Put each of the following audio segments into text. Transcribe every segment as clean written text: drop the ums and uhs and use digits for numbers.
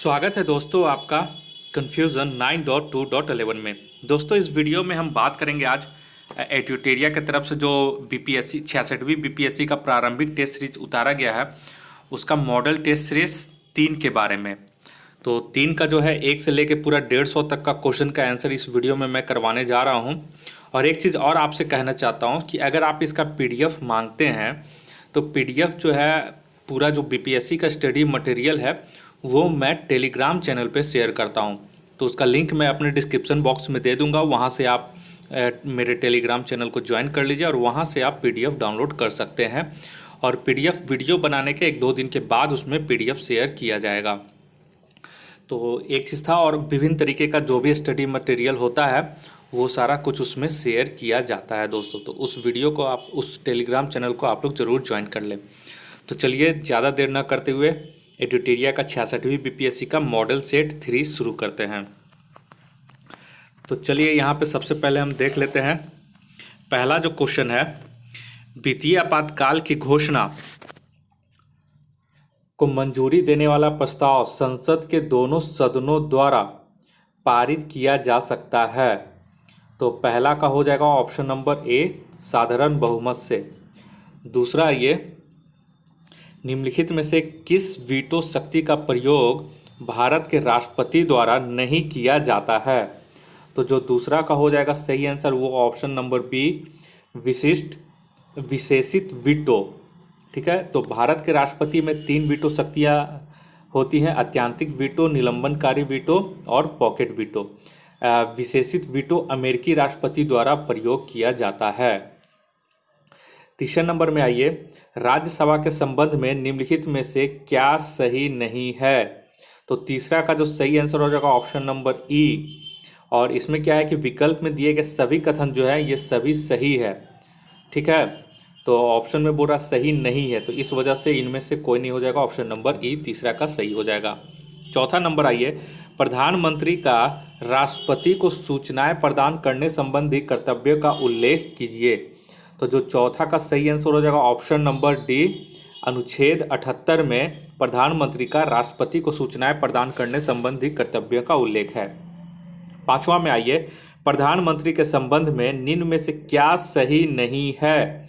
स्वागत है दोस्तों आपका कन्फ्यूज़न 9.2.11 में। दोस्तों इस वीडियो में हम बात करेंगे आज एड्यूटेरिया की तरफ से जो बीपीएससी 66वीं बीपीएससी का प्रारंभिक टेस्ट सीरीज उतारा गया है उसका मॉडल टेस्ट सीरीज 3 के बारे में। तो 3 का जो है 1 से लेके पूरा 150 तक का क्वेश्चन का आंसर इस वीडियो में मैं करवाने जा रहा हूँ। और एक चीज़ और आपसे कहना चाहता हूँ कि अगर आप इसका PDF मांगते हैं तो PDF जो है पूरा जो बीपीएससी का स्टडी मटेरियल है वो मैं टेलीग्राम चैनल पे शेयर करता हूँ। तो उसका लिंक मैं अपने डिस्क्रिप्शन बॉक्स में दे दूँगा, वहाँ से आप मेरे टेलीग्राम चैनल को ज्वाइन कर लीजिए और वहाँ से आप PDF डाउनलोड कर सकते हैं। और PDF वीडियो बनाने के 1-2 दिन के बाद उसमें PDF शेयर किया जाएगा। तो एक चीज़ था, और विभिन्न तरीके का जो भी स्टडी मटेरियल होता है वो सारा कुछ उसमें शेयर किया जाता है दोस्तों। तो उस वीडियो को आप उस टेलीग्राम चैनल को आप लोग ज़रूर ज्वाइन कर लें। तो चलिए ज़्यादा देर ना करते हुए एड्यूटेरिया का 66वीं बीपीएससी का मॉडल सेट 3 शुरू करते हैं। तो चलिए यहाँ पे सबसे पहले हम देख लेते हैं। पहला जो क्वेश्चन है, वित्तीय आपातकाल की घोषणा को मंजूरी देने वाला प्रस्ताव संसद के दोनों सदनों द्वारा पारित किया जा सकता है। तो पहला का हो जाएगा ऑप्शन नंबर ए, साधारण बहुमत से। दूसरा ये, निम्नलिखित में से किस वीटो शक्ति का प्रयोग भारत के राष्ट्रपति द्वारा नहीं किया जाता है। तो जो दूसरा का हो जाएगा सही आंसर वो ऑप्शन नंबर बी, विशेषित वीटो। ठीक है, तो भारत के राष्ट्रपति में 3 वीटो शक्तियाँ होती हैं, अत्यंतिक वीटो, निलंबनकारी वीटो और पॉकेट वीटो। विशेषित वीटो अमेरिकी राष्ट्रपति द्वारा प्रयोग किया जाता है। तीसरे नंबर में आइए, राज्यसभा के संबंध में निम्नलिखित में से क्या सही नहीं है। तो तीसरा का जो सही आंसर हो जाएगा ऑप्शन नंबर ई। और इसमें क्या है कि विकल्प में दिए गए सभी कथन जो है ये सभी सही है। ठीक है, तो ऑप्शन में बोल रहा सही नहीं है, तो इस वजह से इनमें से कोई नहीं हो जाएगा, ऑप्शन नंबर ई तीसरा का सही हो जाएगा। चौथा नंबर आइए, प्रधानमंत्री का राष्ट्रपति को सूचनाएं प्रदान करने संबंधी कर्तव्य का उल्लेख कीजिए। तो जो चौथा का सही आंसर हो जाएगा ऑप्शन नंबर डी, अनुच्छेद 78 में प्रधानमंत्री का राष्ट्रपति को सूचनाएं प्रदान करने संबंधी कर्तव्य का उल्लेख है। पांचवा में आइए, प्रधानमंत्री के संबंध में निम्न में से क्या सही नहीं है।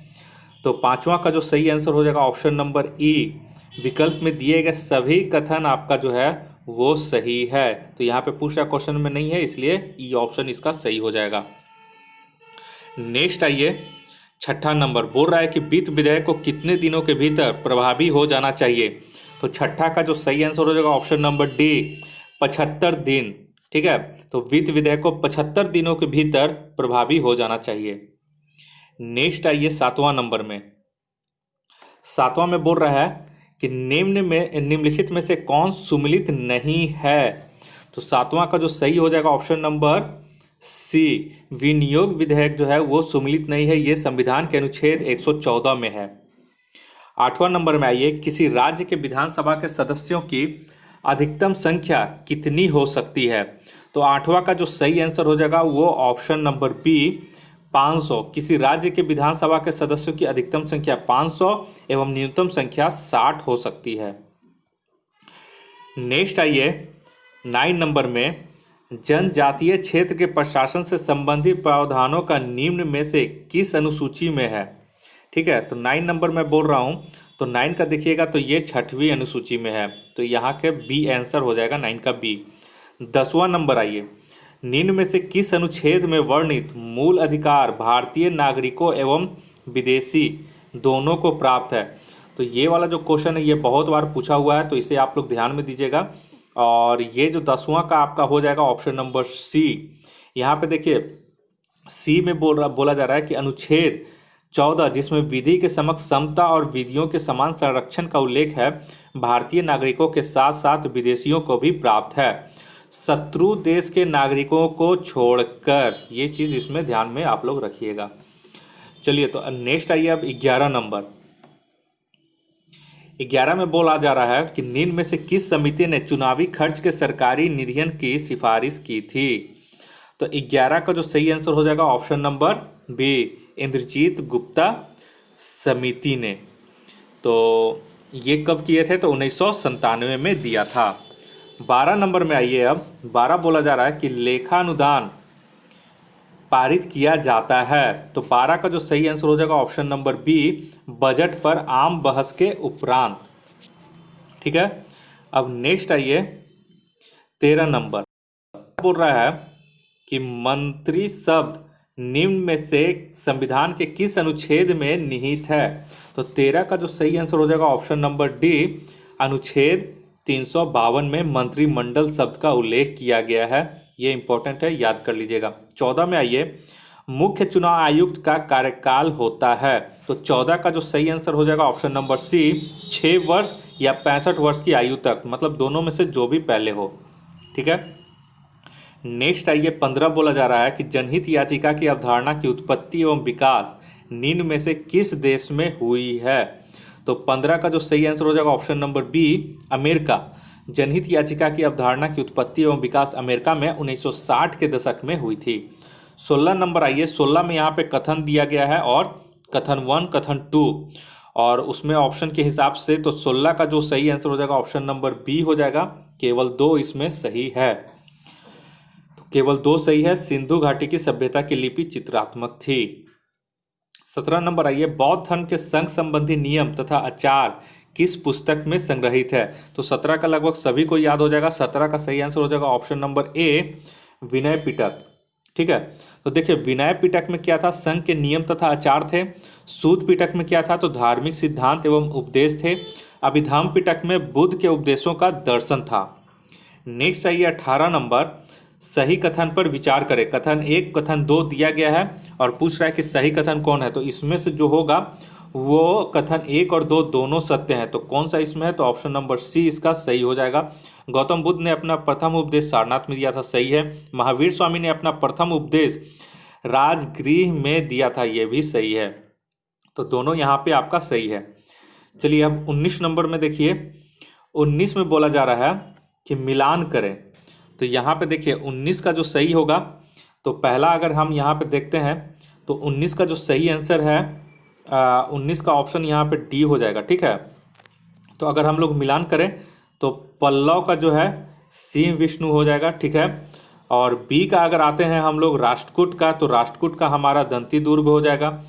तो पांचवा का जो सही आंसर हो जाएगा ऑप्शन नंबर ई, विकल्प में दिए गए सभी कथन आपका जो है वो सही है। तो यहाँ पे पूछा क्वेश्चन में नहीं है, इसलिए ई ऑप्शन इसका सही हो जाएगा। नेक्स्ट आइए, छठा नंबर बोल रहा है कि वित्त विधेयक को कितने दिनों के भीतर प्रभावी हो जाना चाहिए। तो छठा का जो सही आंसर हो जाएगा ऑप्शन नंबर डी, 75 दिन। ठीक है, तो वित्त विधेयक को 75 दिनों के भीतर प्रभावी हो जाना चाहिए। नेक्स्ट आइए सातवां नंबर में। सातवां में बोल रहा है कि निम्नलिखित में से कौन सुमेलित नहीं है। तो सातवां का जो सही हो जाएगा ऑप्शन नंबर सी, विनियोग विधेयक जो है वो सुमेलित नहीं है, ये संविधान के अनुच्छेद 114 में है। आठवां नंबर में आइए, किसी राज्य के विधानसभा के सदस्यों की अधिकतम संख्या कितनी हो सकती है। तो आठवां का जो सही आंसर हो जाएगा वो ऑप्शन नंबर बी, 500। किसी राज्य के विधानसभा के सदस्यों की अधिकतम संख्या 500 एवं न्यूनतम संख्या 60 हो सकती है। नेक्स्ट आइए 9 नंबर में, जनजातीय क्षेत्र के प्रशासन से संबंधित प्रावधानों का निम्न में से किस अनुसूची में है। ठीक है, तो 9 नंबर में बोल रहा हूँ, तो 9 का देखिएगा तो ये 6वीं अनुसूची में है, तो यहाँ के बी आंसर हो जाएगा 9 का बी। 10वां नंबर आइए, निम्न में से किस अनुच्छेद में वर्णित मूल अधिकार भारतीय नागरिकों एवं विदेशी दोनों को प्राप्त है। तो ये वाला जो क्वेश्चन है ये बहुत बार पूछा हुआ है, तो इसे आप लोग ध्यान में दीजिएगा। और ये जो 10वां का आपका हो जाएगा ऑप्शन नंबर सी। यहाँ पे देखिए सी में बोला जा रहा है कि अनुच्छेद 14 जिसमें विधि के समक्ष समता और विधियों के समान संरक्षण का उल्लेख है, भारतीय नागरिकों के साथ साथ विदेशियों को भी प्राप्त है, शत्रु देश के नागरिकों को छोड़कर। ये चीज़ इसमें ध्यान में आप लोग रखिएगा। चलिए तो नेक्स्ट आइए अब 11 नंबर। 11 में बोला जा रहा है कि निम्न में से किस समिति ने चुनावी खर्च के सरकारी निधियन की सिफारिश की थी। तो 11 का जो सही आंसर हो जाएगा option number B, Indrajit Gupta समिति ने। तो ये कब किए थे, तो 1997 में दिया था। 12 नंबर में आइए। अब 12 बोला जा रहा है कि लेखानुदान पारित किया जाता है। तो 12 का जो सही आंसर हो जाएगा ऑप्शन नंबर बी, बजट पर आम बहस के उपरांत। ठीक है, अब नेक्स्ट आइए 13 नंबर। बोल रहा है कि मंत्री शब्द निम्न में से संविधान के किस अनुच्छेद में निहित है। तो 13 का जो सही आंसर हो जाएगा ऑप्शन नंबर डी, अनुच्छेद 352 में मंत्रिमंडल शब्द का उल्लेख किया गया है। ये इंपॉर्टेंट है, याद कर लीजिएगा। 14 में आइए, मुख्य चुनाव आयुक्त का कार्यकाल होता है। तो 14 का जो सही आंसर हो जाएगा ऑप्शन नंबर सी, 6 वर्ष या 65 वर्ष की आयु तक, मतलब दोनों में से जो भी पहले हो। ठीक है, नेक्स्ट आइए 15 बोला जा रहा है कि जनहित याचिका की अवधारणा की उत्पत्ति एवं विकास निम्न में से किस देश में हुई है। तो 15 का जो सही आंसर हो जाएगा ऑप्शन नंबर बी, अमेरिका। जनहित याचिका की अवधारणा की उत्पत्ति एवं विकास अमेरिका में 1960 के दशक में हुई थी। 16 नंबर आइए। 16 में यहाँ पे कथन दिया गया है और कथन 1, कथन 2, और उसमें ऑप्शन के हिसाब से तो 16 का जो सही आंसर हो जाएगा ऑप्शन नंबर बी हो जाएगा। केवल 2 इसमें सही है, तो केवल 2 सही है। सिंधु घाटी की सभ्यता की लिपि चित्रात्मक थी। 17 नंबर आइए, बौद्ध धर्म के संघ संबंधी नियम तथा आचार किस पुस्तक में संग्रहित है। तो 17 का लगभग सभी को याद हो जाएगा। 17 का सही आंसर हो जाएगा option number A, Vinaya Pitaka. ठीक है, तो देखिए विनय पिटक में क्या था, संघ के नियम तथा आचार थे। सूत पिटक में क्या था, तो धार्मिक सिद्धांत एवं उपदेश थे। अभिधाम पिटक में बुद्ध के उपदेशों का दर्शन था। नेक्स्ट आइए 18 नंबर, सही कथन पर विचार करें। कथन 1, कथन 2 दिया गया है और पूछ रहा है कि सही कथन कौन है। तो इसमें से जो होगा वो कथन 1 और 2 दोनों सत्य हैं। तो कौन सा इसमें है, तो ऑप्शन नंबर सी इसका सही हो जाएगा। गौतम बुद्ध ने अपना प्रथम उपदेश सारनाथ में दिया था, सही है। महावीर स्वामी ने अपना प्रथम उपदेश राजगृह में दिया था, ये भी सही है। तो दोनों यहाँ पे आपका सही है। चलिए अब 19 नंबर में देखिए, 19 में बोला जा रहा है कि मिलान करें। तो यहाँ पे देखिए 19 का जो सही होगा, तो पहला अगर हम यहाँ पे देखते हैं तो 19 का जो सही आंसर है 19 का ऑप्शन यहाँ पे डी हो जाएगा। ठीक है, तो अगर हम लोग मिलान करें तो पल्लव का जो है सिंह विष्णु हो जाएगा। ठीक है, और बी का अगर आते हैं हम लोग राष्ट्रकूट का, तो राष्ट्रकूट का हमारा दंती दुर्ग हो जाएगा।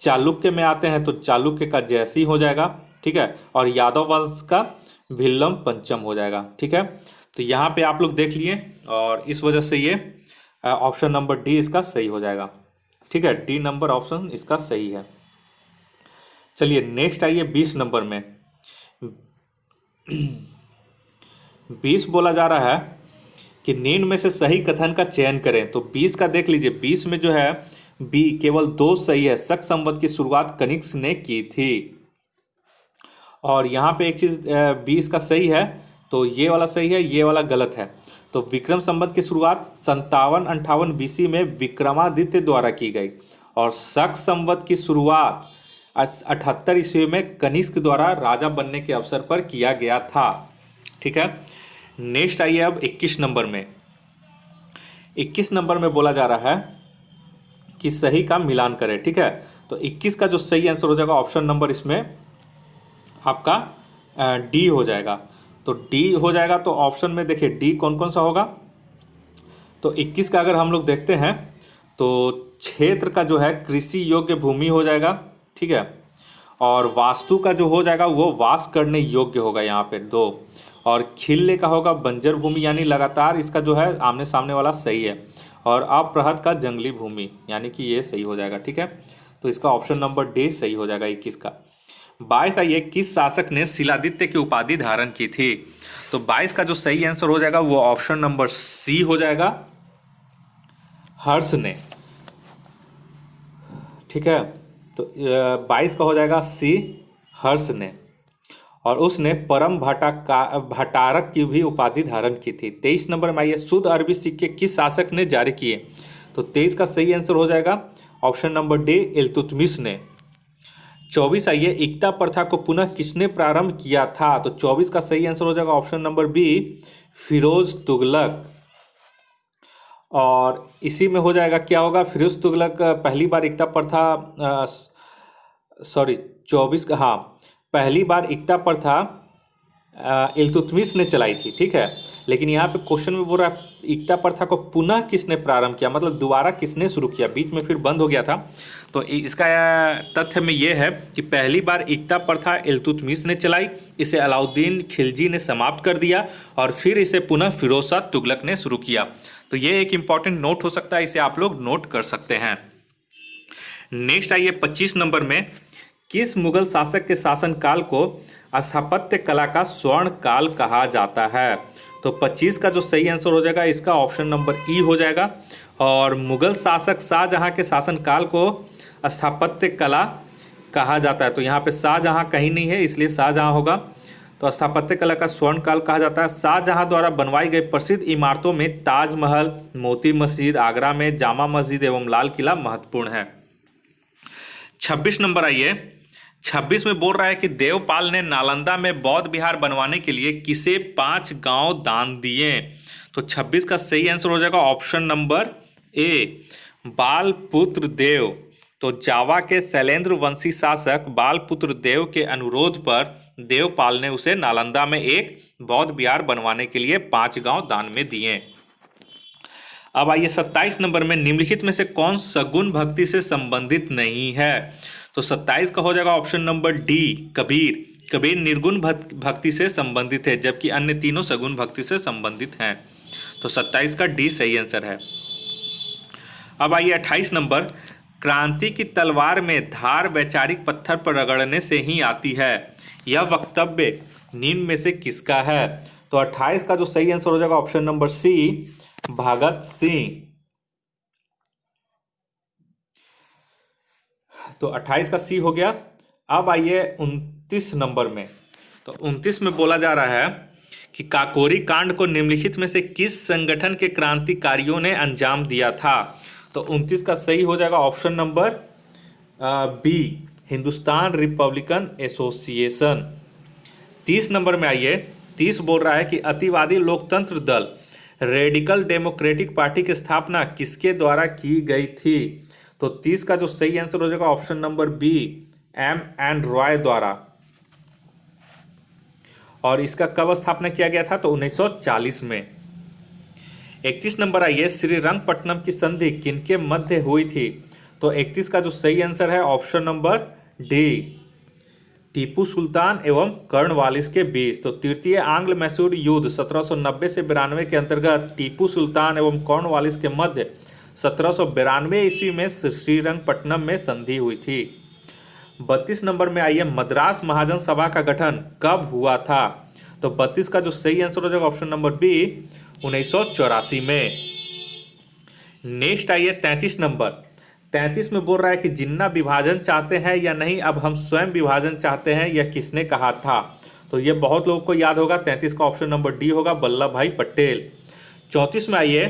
चालुक्य में आते हैं तो चालुक्य का जयसी हो जाएगा। ठीक है, और यादव वंश का भिल्लम पंचम हो जाएगा। ठीक है, तो यहाँ पे आप लोग देख लिए और इस वजह से ये ऑप्शन नंबर डी इसका सही हो जाएगा। ठीक है, डी नंबर ऑप्शन इसका सही है। चलिए नेक्स्ट आइए 20 नंबर में। 20 बोला जा रहा है कि निम्न में से सही कथन का चयन करें। तो 20 का देख लीजिए, 20 में जो है बी, केवल 2 सही है। शक संवत की शुरुआत कनिष्क ने की थी। और यहाँ पे एक चीज 20 का सही है, तो ये वाला सही है, ये वाला गलत है। तो विक्रम संवत की शुरुआत 57-58 बीसी में विक्रमादित्य द्वारा की गई और शक संवत की शुरुआत 78 ईस्वी में कनिष्क द्वारा राजा बनने के अवसर पर किया गया था। ठीक है, नेक्स्ट आइए अब 21 नंबर में। 21 नंबर में बोला जा रहा है कि सही का मिलान करें। ठीक है, तो 21 का जो सही आंसर हो जाएगा ऑप्शन नंबर इसमें आपका डी हो जाएगा। तो डी हो जाएगा, तो ऑप्शन में देखिए डी कौन कौन सा होगा। तो 21 का अगर हम लोग देखते हैं तो क्षेत्र का जो है कृषि योग्य भूमि हो जाएगा। ठीक है, और वास्तु का जो हो जाएगा वो वास करने योग्य होगा यहाँ पे 2, और खिल्ले का होगा बंजर भूमि, यानी लगातार इसका जो है आमने सामने वाला सही है। और अपृहत का जंगली भूमि, यानी कि ये सही हो जाएगा। ठीक है, तो इसका ऑप्शन नंबर डी सही हो जाएगा 21 का। 22 आइए, किस शासक ने शिलादित्य की उपाधि धारण की थी। तो 22 का जो सही आंसर हो जाएगा वो ऑप्शन नंबर सी हो जाएगा, हर्ष ने। ठीक है, तो 22 का हो जाएगा सी, हर्ष ने। और उसने परम भट्टारक की भी उपाधि धारण की थी। 23 नंबर में आइए, शुद्ध अरबी सिक्के किस शासक ने जारी किए। तो 23 का सही आंसर हो जाएगा ऑप्शन नंबर डी, इल्तुतमिश ने। 24 आइए, इक्ता प्रथा को पुनः किसने प्रारंभ किया था। तो 24 का सही आंसर हो जाएगा option number B, Firoz Tughlaq. और इसी में हो जाएगा क्या होगा, फिरोज तुगलक पहली बार इक्ता प्रथा 24 का, हाँ, पहली बार इक्ता प्रथा इल्तुतमिश ने चलाई थी, ठीक है। लेकिन यहाँ पे क्वेश्चन में बोल रहा है इक्ता प्रथा को पुनः किसने प्रारंभ किया, मतलब दोबारा किसने शुरू किया, बीच में फिर बंद हो गया था। तो इसका तथ्य में ये है कि पहली बार इक्ता प्रथा इल्तुतमिश ने चलाई, इसे अलाउद्दीन खिलजी ने समाप्त कर दिया और फिर इसे पुनः फिरोज शाह तुगलक ने शुरू किया। तो ये एक इंपॉर्टेंट नोट हो सकता है, इसे आप लोग नोट कर सकते हैं। नेक्स्ट आइए 25 नंबर में, किस मुगल शासक के शासनकाल को स्थापत्य कला का स्वर्ण काल कहा जाता है। तो 25 का जो सही आंसर हो जाएगा इसका ऑप्शन नंबर ई हो जाएगा। और मुगल शासक शाहजहां के शासनकाल को स्थापत्य कला कहा जाता है। तो यहाँ पे शाहजहां कहीं नहीं है, इसलिए शाहजहां होगा। तो स्थापत्य कला का स्वर्ण काल कहा जाता है। शाहजहां द्वारा बनवाई गई प्रसिद्ध इमारतों में ताजमहल, मोती मस्जिद आगरा में, जामा मस्जिद एवं लाल किला महत्वपूर्ण है। 26 नंबर आइए, 26 में बोल रहा है कि देवपाल ने नालंदा में बौद्ध विहार बनवाने के लिए किसे 5 गांव दान दिए। तो 26 का सही आंसर हो जाएगा ऑप्शन नंबर ए, बालपुत्र देव। तो जावा के शैलेंद्र वंशी शासक बालपुत्र देव के अनुरोध पर देवपाल ने उसे नालंदा में एक बौद्ध विहार बनवाने के लिए 5 गांव दान में दिए। अब आइए 27 नंबर में, निम्नलिखित में से कौन सगुण भक्ति से संबंधित नहीं है। तो 27 का हो जाएगा option number D, Kabir. Kabir निर्गुण भक्ति से संबंधित है, जबकि अन्य तीनों सगुण भक्ति से संबंधित हैं। तो 27 का डी सही आंसर है। अब आइए 28 नंबर, क्रांति की तलवार में धार वैचारिक पत्थर पर रगड़ने से ही आती है, यह वक्तव्य निम्न में से किसका है। तो 28 का जो सही आंसर हो जाएगा ऑप्शन नंबर सी, भगत सिंह। तो 28 का सी हो गया। अब आइए 29 नंबर में। तो 29 में बोला जा रहा है कि काकोरी कांड को निम्नलिखित में से किस संगठन के क्रांतिकारियों ने अंजाम दिया था। तो 29 का सही हो जाएगा option number B, Hindustan republican association. 30 नंबर में आइए, 30 बोल रहा है कि अतिवादी लोकतंत्र दल रेडिकल डेमोक्रेटिक पार्टी की स्थापना किसके द्वारा की गई थी। तो 30 का जो सही आंसर हो जाएगा option number B, M N. Roy द्वारा। और इसका कब स्थापना किया गया था। तो 1940 में। 31 नंबर आइए, श्रीरंगपट्टनम की संधि किनके मध्य हुई थी। तो 31 का जो सही आंसर है option number D, Tipu Sultan एवं कर्नवालिस के बीच। तो तृतीय आंग्ल मैसूर युद्ध 1790 से 92 के अंतर्गत टीपू सुल्तान एवं कर्नवालिस के मध्य 1792 ईस्वी में श्रीरंगपट्टनम में संधि हुई थी। 32 नंबर में आइए, मद्रास महाजन सभा का गठन कब हुआ था। तो 32 का जो सही आंसर हो जाएगा ऑप्शन नंबर बी, 1984 में। नेक्स्ट आइए 33 नंबर। 33 में बोल रहा है कि जिन्ना विभाजन चाहते हैं या नहीं, अब हम स्वयं विभाजन चाहते हैं, यह किसने कहा था। तो ये बहुत लोगों को याद होगा। 33 का ऑप्शन नंबर डी होगा, वल्लभ भाई पटेल। 34 में आइए,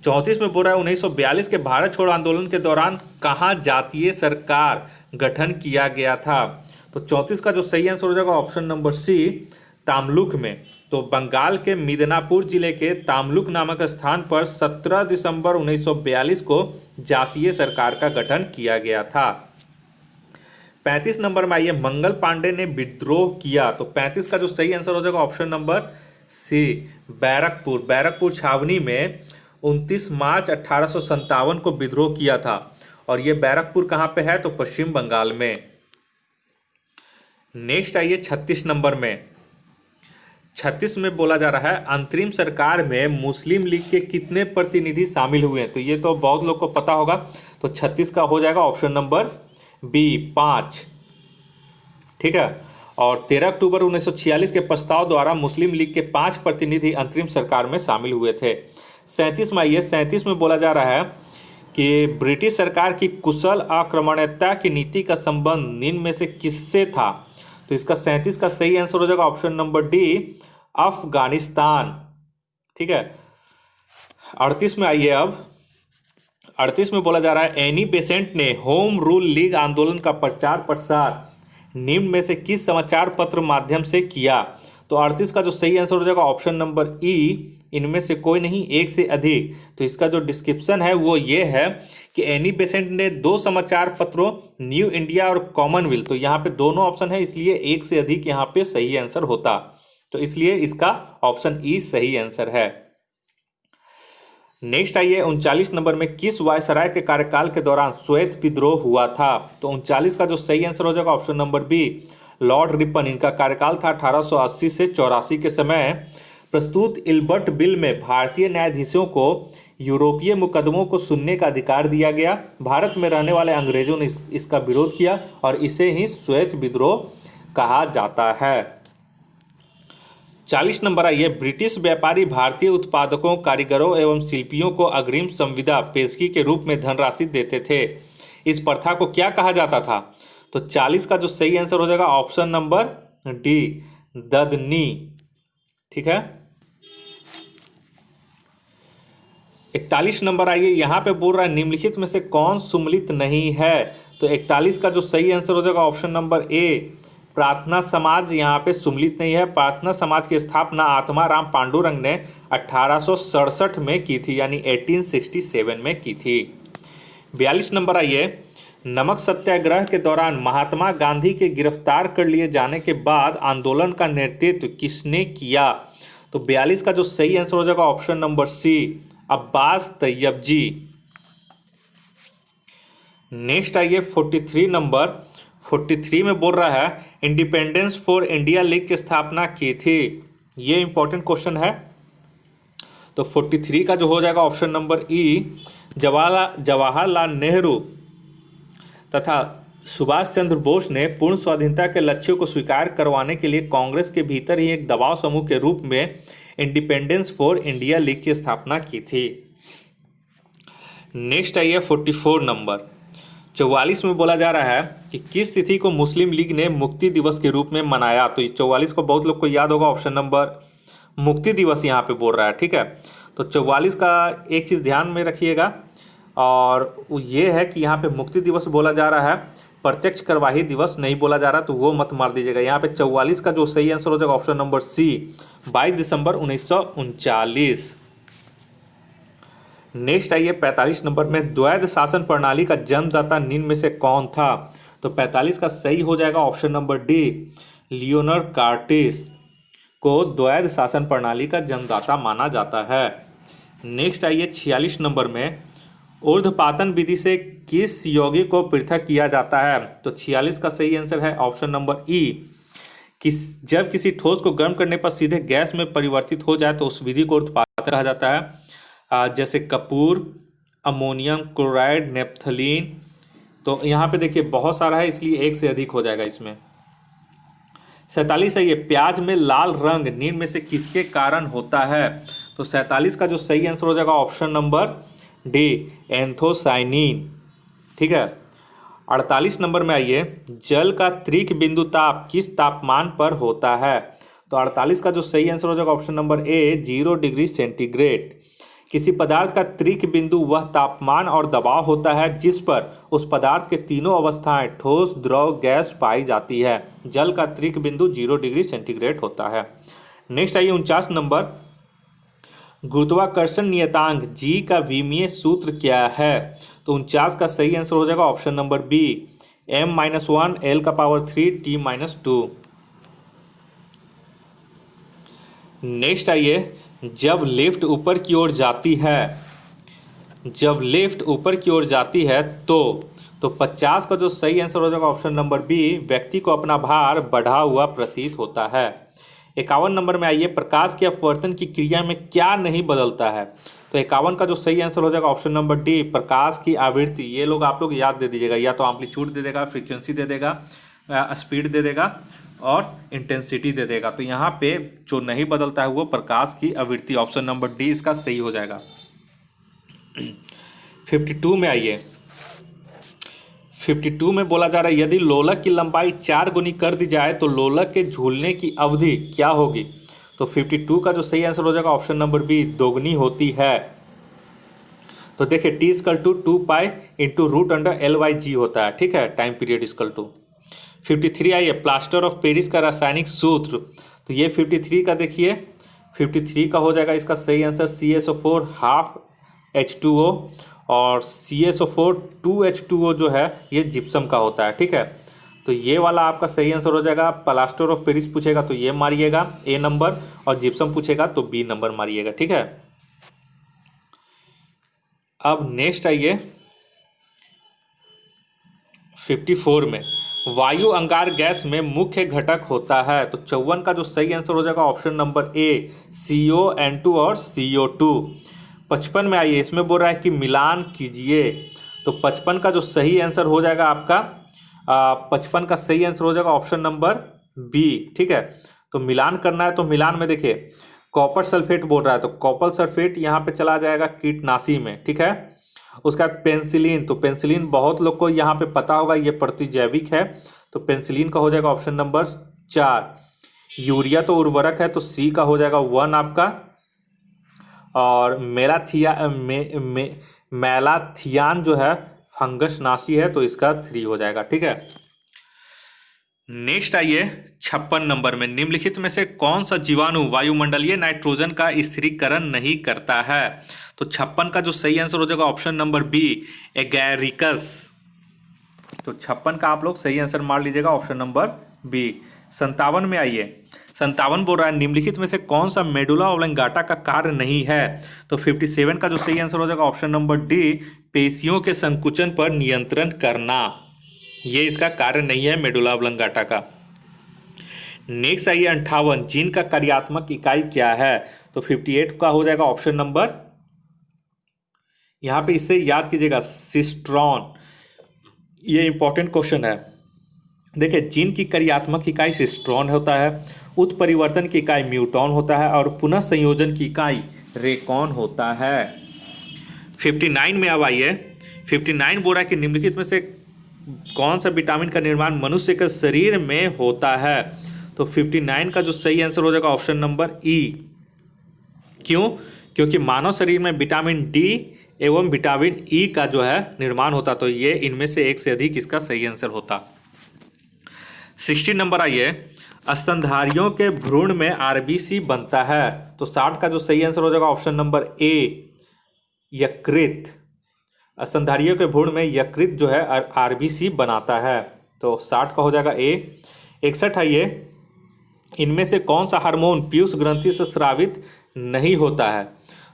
34 में बोल रहा है 1942 के भारत छोड़ो आंदोलन के दौरान कहाँ जातीय सरकार गठन किया गया था। तो 34 का जो सही आंसर हो जाएगा ऑप्शन नंबर सी, तामलुक में। तो बंगाल के मिदनापुर जिले के तामलुक नामक स्थान पर 17 दिसंबर 1942 को जातीय सरकार का गठन किया गया था। 35 नंबर में आइए, मंगल पांडे ने विद्रोह किया। तो 35 का जो सही आंसर हो जाएगा option number C, Barrackpore. Barrackpore छावनी में 29 मार्च 1857 को विद्रोह किया था। और ये बैरकपुर कहाँ पे है। तो पश्चिम बंगाल में। नेक्स्ट आइए 36 नंबर में। 36 में बोला जा रहा है, अंतरिम सरकार में मुस्लिम लीग के कितने प्रतिनिधि शामिल हुए हैं। तो ये तो बहुत लोग को पता होगा। तो 36 का हो जाएगा ऑप्शन नंबर बी, 5। ठीक है। और 13 अक्टूबर 1946 के प्रस्ताव द्वारा मुस्लिम लीग के 5 प्रतिनिधि अंतरिम सरकार में शामिल हुए थे। 37 में आइए, 37 में बोला जा रहा है कि ब्रिटिश सरकार की कुशल आक्रमणीयता की नीति का संबंध निम्न में से किससे था। तो इसका 37 का सही आंसर हो जाएगा ऑप्शन नंबर डी, अफगानिस्तान। ठीक है। 38 में आइए, अब 38 में बोला जा रहा है, एनी बेसेंट ने होम रूल लीग आंदोलन का प्रचार प्रसार निम्न में से किस समाचार पत्र माध्यम से किया। तो 38 का जो सही आंसर हो जाएगा ऑप्शन नंबर ई, इनमें से कोई नहीं, एक से अधिक। तो इसका जो डिस्क्रिप्शन है वो ये है कि एनी बेसेंट ने 2 समाचार पत्रों, न्यू इंडिया और कॉमनवेल्थ। तो यहाँ पे दोनों ऑप्शन है, इसलिए एक से अधिक यहाँ पे सही आंसर होता। तो इसलिए इसका ऑप्शन ई सही आंसर है। नेक्स्ट आइए 39 नंबर में किस वायसराय के कार्यकाल के दौरान श्वेत विद्रोह हुआ था? तो 39 का जो सही आंसर हो जाएगा option number B, Lord Ripon. इनका कार्यकाल था 1880 से 84 के समय। प्रस्तुत इल्बर्ट बिल में भारतीय न्यायाधीशों को यूरोपीय मुकदमों को सुनने का अधिकार दिया गया। भारत में रहने वाले अंग्रेजों ने इसका विरोध किया और इसे ही श्वेत विद्रोह कहा जाता है। 40 नंबर आइए, ब्रिटिश व्यापारी भारतीय उत्पादकों, कारीगरों एवं शिल्पियों को अग्रिम संविदा पेशगी के रूप में धनराशि देते थे। इस प्रथा को क्या कहा जाता था? तो 40 का जो सही आंसर हो जाएगा ऑप्शन नंबर डी, ददनी। ठीक है। 41 नंबर आइए, यहां पे बोल रहा है निम्नलिखित में से कौन सुमलित नहीं है? तो 41 का जो सही आंसर हो जाएगा ऑप्शन नंबर ए, प्रार्थना समाज यहाँ पे सुमलित नहीं है। प्रार्थना समाज की स्थापना आत्मा राम पांडुरंग ने 1867 में की थी, यानी 1867 में की थी। 42 नंबर आइए, नमक सत्याग्रह के दौरान महात्मा गांधी के गिरफ्तार कर लिए जाने के बाद आंदोलन का नेतृत्व किसने किया? तो 42 का जो सही आंसर हो जाएगा option number C, Abbas Tayyab ji. Next आइए 43 नंबर, 43 में बोल रहा है इंडिपेंडेंस फॉर इंडिया लीग की स्थापना की थी। ये इंपॉर्टेंट क्वेश्चन है। तो 43 का जो हो जाएगा ऑप्शन नंबर ई, जवाहरलाल नेहरू तथा सुभाष चंद्र बोस ने पूर्ण स्वाधीनता के लक्ष्यों को स्वीकार करवाने के लिए कांग्रेस के भीतर ही एक दबाव समूह के रूप में इंडिपेंडेंस फॉर इंडिया लीग की स्थापना की थी। नेक्स्ट आइए 44 नंबर, 44 में बोला जा रहा है कि किस तिथि को मुस्लिम लीग ने मुक्ति दिवस के रूप में मनाया? तो 44 को बहुत लोग को याद होगा, ऑप्शन नंबर मुक्ति दिवस यहाँ पे बोल रहा है। ठीक है। तो 44 का एक चीज़ ध्यान में रखिएगा, और ये है कि यहाँ पे मुक्ति दिवस बोला जा रहा है, प्रत्यक्ष करवाही दिवस नहीं बोला जा रहा, तो वो मत मार दीजिएगा। यहाँ पे 44 का जो सही आंसर हो जाएगा ऑप्शन नंबर सी, 22 दिसंबर 1939। नेक्स्ट आइए 45 नंबर में, द्वैध शासन प्रणाली का जन्मदाता निम्न में से कौन था? तो 45 का सही हो जाएगा ऑप्शन नंबर डी, लियोनार्ड कार्टेस को द्वैध शासन प्रणाली का जन्मदाता माना जाता है। नेक्स्ट आइए 46 नंबर में, ऊर्ध्वपातन विधि से किस यौगिक को पृथक किया जाता है? तो 46 का सही आंसर है ऑप्शन नंबर ई, जब किसी ठोस को गर्म करने पर सीधे गैस में परिवर्तित हो जाए तो उस विधि को ऊर्ध्वपातन कहा जाता है। जैसे कपूर, अमोनियम क्लोराइड, नेप्थलीन। तो यहाँ पे देखिए बहुत सारा है, इसलिए एक से अधिक हो जाएगा इसमें। 47 है ये, प्याज में लाल रंग निम्न में से किसके कारण होता है? तो 47 का जो सही आंसर हो जाएगा ऑप्शन नंबर डी, एंथोसाइनिन। ठीक है। 48 नंबर में आइए, जल का त्रिक बिंदु ताप किस तापमान पर होता है? तो 48 का जो सही आंसर हो जाएगा option number A, 0 degree centigrade. किसी पदार्थ का त्रिक बिंदु वह तापमान और दबाव होता है जिस पर उस पदार्थ के तीनों अवस्थाएं ठोस, द्रव, गैस पाई जाती है। जल का त्रिक बिंदु 0 डिग्री सेंटीग्रेड होता है। नेक्स्ट आइए 49 नंबर, गुरुत्वाकर्षण नियतांक जी का विमीय सूत्र क्या है? तो 49 का सही आंसर हो जाएगा option number B, m-1 l⁻³ t-2। Next आइए, जब लिफ्ट ऊपर की ओर जाती है, जब लिफ्ट ऊपर की ओर जाती है तो 50 का जो सही आंसर हो जाएगा ऑप्शन नंबर बी, व्यक्ति को अपना भार बढ़ा हुआ प्रतीत होता है। 51 नंबर में आइए, प्रकाश के अपवर्तन की क्रिया में क्या नहीं बदलता है? तो 51 का जो सही आंसर हो जाएगा ऑप्शन नंबर डी, प्रकाश की आवृत्ति। ये लोग आप लोग याद दे दीजिएगा, या तो एम्पलीट्यूड दे देगा, फ्रीक्वेंसी दे देगा, स्पीड दे देगा और इंटेंसिटी दे देगा। तो यहाँ पे जो नहीं बदलता है वो प्रकाश की आवृत्ति, ऑप्शन नंबर डी इसका सही हो जाएगा। 52 में आइए, 52 में बोला जा रहा है यदि लोलक की लंबाई 4 गुनी कर दी जाए तो लोलक के झूलने की अवधि क्या होगी? तो 52 का जो सही आंसर हो जाएगा ऑप्शन नंबर बी, दोगुनी होती है। तो देखिए T=2π × √L/g होता है। ठीक है, टाइम पीरियड = 53 आइए, प्लास्टर ऑफ पेरिस का रासायनिक सूत्र। तो ये 53 का देखिए, 53 का हो जाएगा इसका सही आंसर CSO4 ½ H2O, और CSO4 2H2O जो है ये जिप्सम का होता है। ठीक है, तो ये वाला आपका सही आंसर हो जाएगा। प्लास्टर ऑफ पेरिस पूछेगा तो ये मारिएगा ए नंबर, और जिप्सम पूछेगा तो बी नंबर मारिएगा। ठीक है, अब नेक्स्ट आइए 54 में, वायु अंगार गैस में मुख्य घटक होता है। तो 54 का जो सही आंसर हो जाएगा ऑप्शन नंबर ए CO2 और CO2। 55 में आइए, इसमें बोल रहा है कि मिलान कीजिए। तो 55 का जो सही आंसर हो जाएगा आपका 55 का सही आंसर हो जाएगा ऑप्शन नंबर बी। ठीक है, तो मिलान करना है। तो मिलान में देखिए कॉपर सल्फेट बोल रहा है, तो कॉपर सल्फेट यहाँ पे चला जाएगा कीटनाशी में। ठीक है, उसका बाद पेंसिलिन, तो पेंसिलिन बहुत लोग को यहाँ पे पता होगा, ये प्रतिजैविक है, तो पेंसिलिन का हो जाएगा ऑप्शन नंबर 4। यूरिया तो उर्वरक है, तो सी का हो जाएगा 1 आपका। और मैलाथियान जो है फंगस नाशी है, तो इसका 3 हो जाएगा। ठीक है, नेक्स्ट आइए 56 नंबर में, निम्नलिखित में से कौन सा जीवाणु वायुमंडलीय नाइट्रोजन का स्थिरीकरण नहीं करता है। तो 56 का जो सही आंसर हो जाएगा ऑप्शन नंबर बी एगैरिकस। तो 56 का आप लोग सही आंसर मार लीजिएगा ऑप्शन नंबर बी। 57 में आइए, 57 बोल रहा है निम्नलिखित में से कौन सा मेडुला ऑब्लंगाटा का कार्य नहीं है। तो 57 का जो सही आंसर हो जाएगा ऑप्शन नंबर डी पेशियों के संकुचन पर नियंत्रण करना, ये इसका कार्य नहीं है मेडुला ऑब्लंगाटा का। नेक्स्ट आइए 58, जीन का कार्यात्मक इकाई क्या है। तो 58 का हो जाएगा ऑप्शन नंबर, यहां पे इससे याद कीजिएगा सिस्ट्रॉन, ये इंपॉर्टेंट क्वेश्चन है। देखिए जीन की कार्यात्मक इकाई सिस्ट्रॉन होता है, उत्परिवर्तन की इकाई म्यूटॉन होता है, और पुनः संयोजन की इकाई रेकॉन होता है। 59 में अब आइए, 59 बोल रहा है कि निम्नलिखित में से कौन सा विटामिन का निर्माण मनुष्य के शरीर में होता है। तो 59 का जो सही आंसर हो जाएगा ऑप्शन नंबर ई। क्यों? क्योंकि मानव शरीर में विटामिन डी एवं विटामिन ई का जो है निर्माण होता, तो ये इनमें से एक से अधिक इसका सही आंसर होता। 60 नंबर आइए, स्तनधारियों के भ्रूण में आरबीसी बनता है। तो 60 का जो सही आंसर हो जाएगा ऑप्शन नंबर ए यकृत। स्तनधारियों के भ्रूण में यकृत जो है आरबीसी बनाता है, तो 60 का हो जाएगा ए। 61 आइए, इनमें से कौन सा हार्मोन पीयूष ग्रंथि से स्रावित नहीं होता है।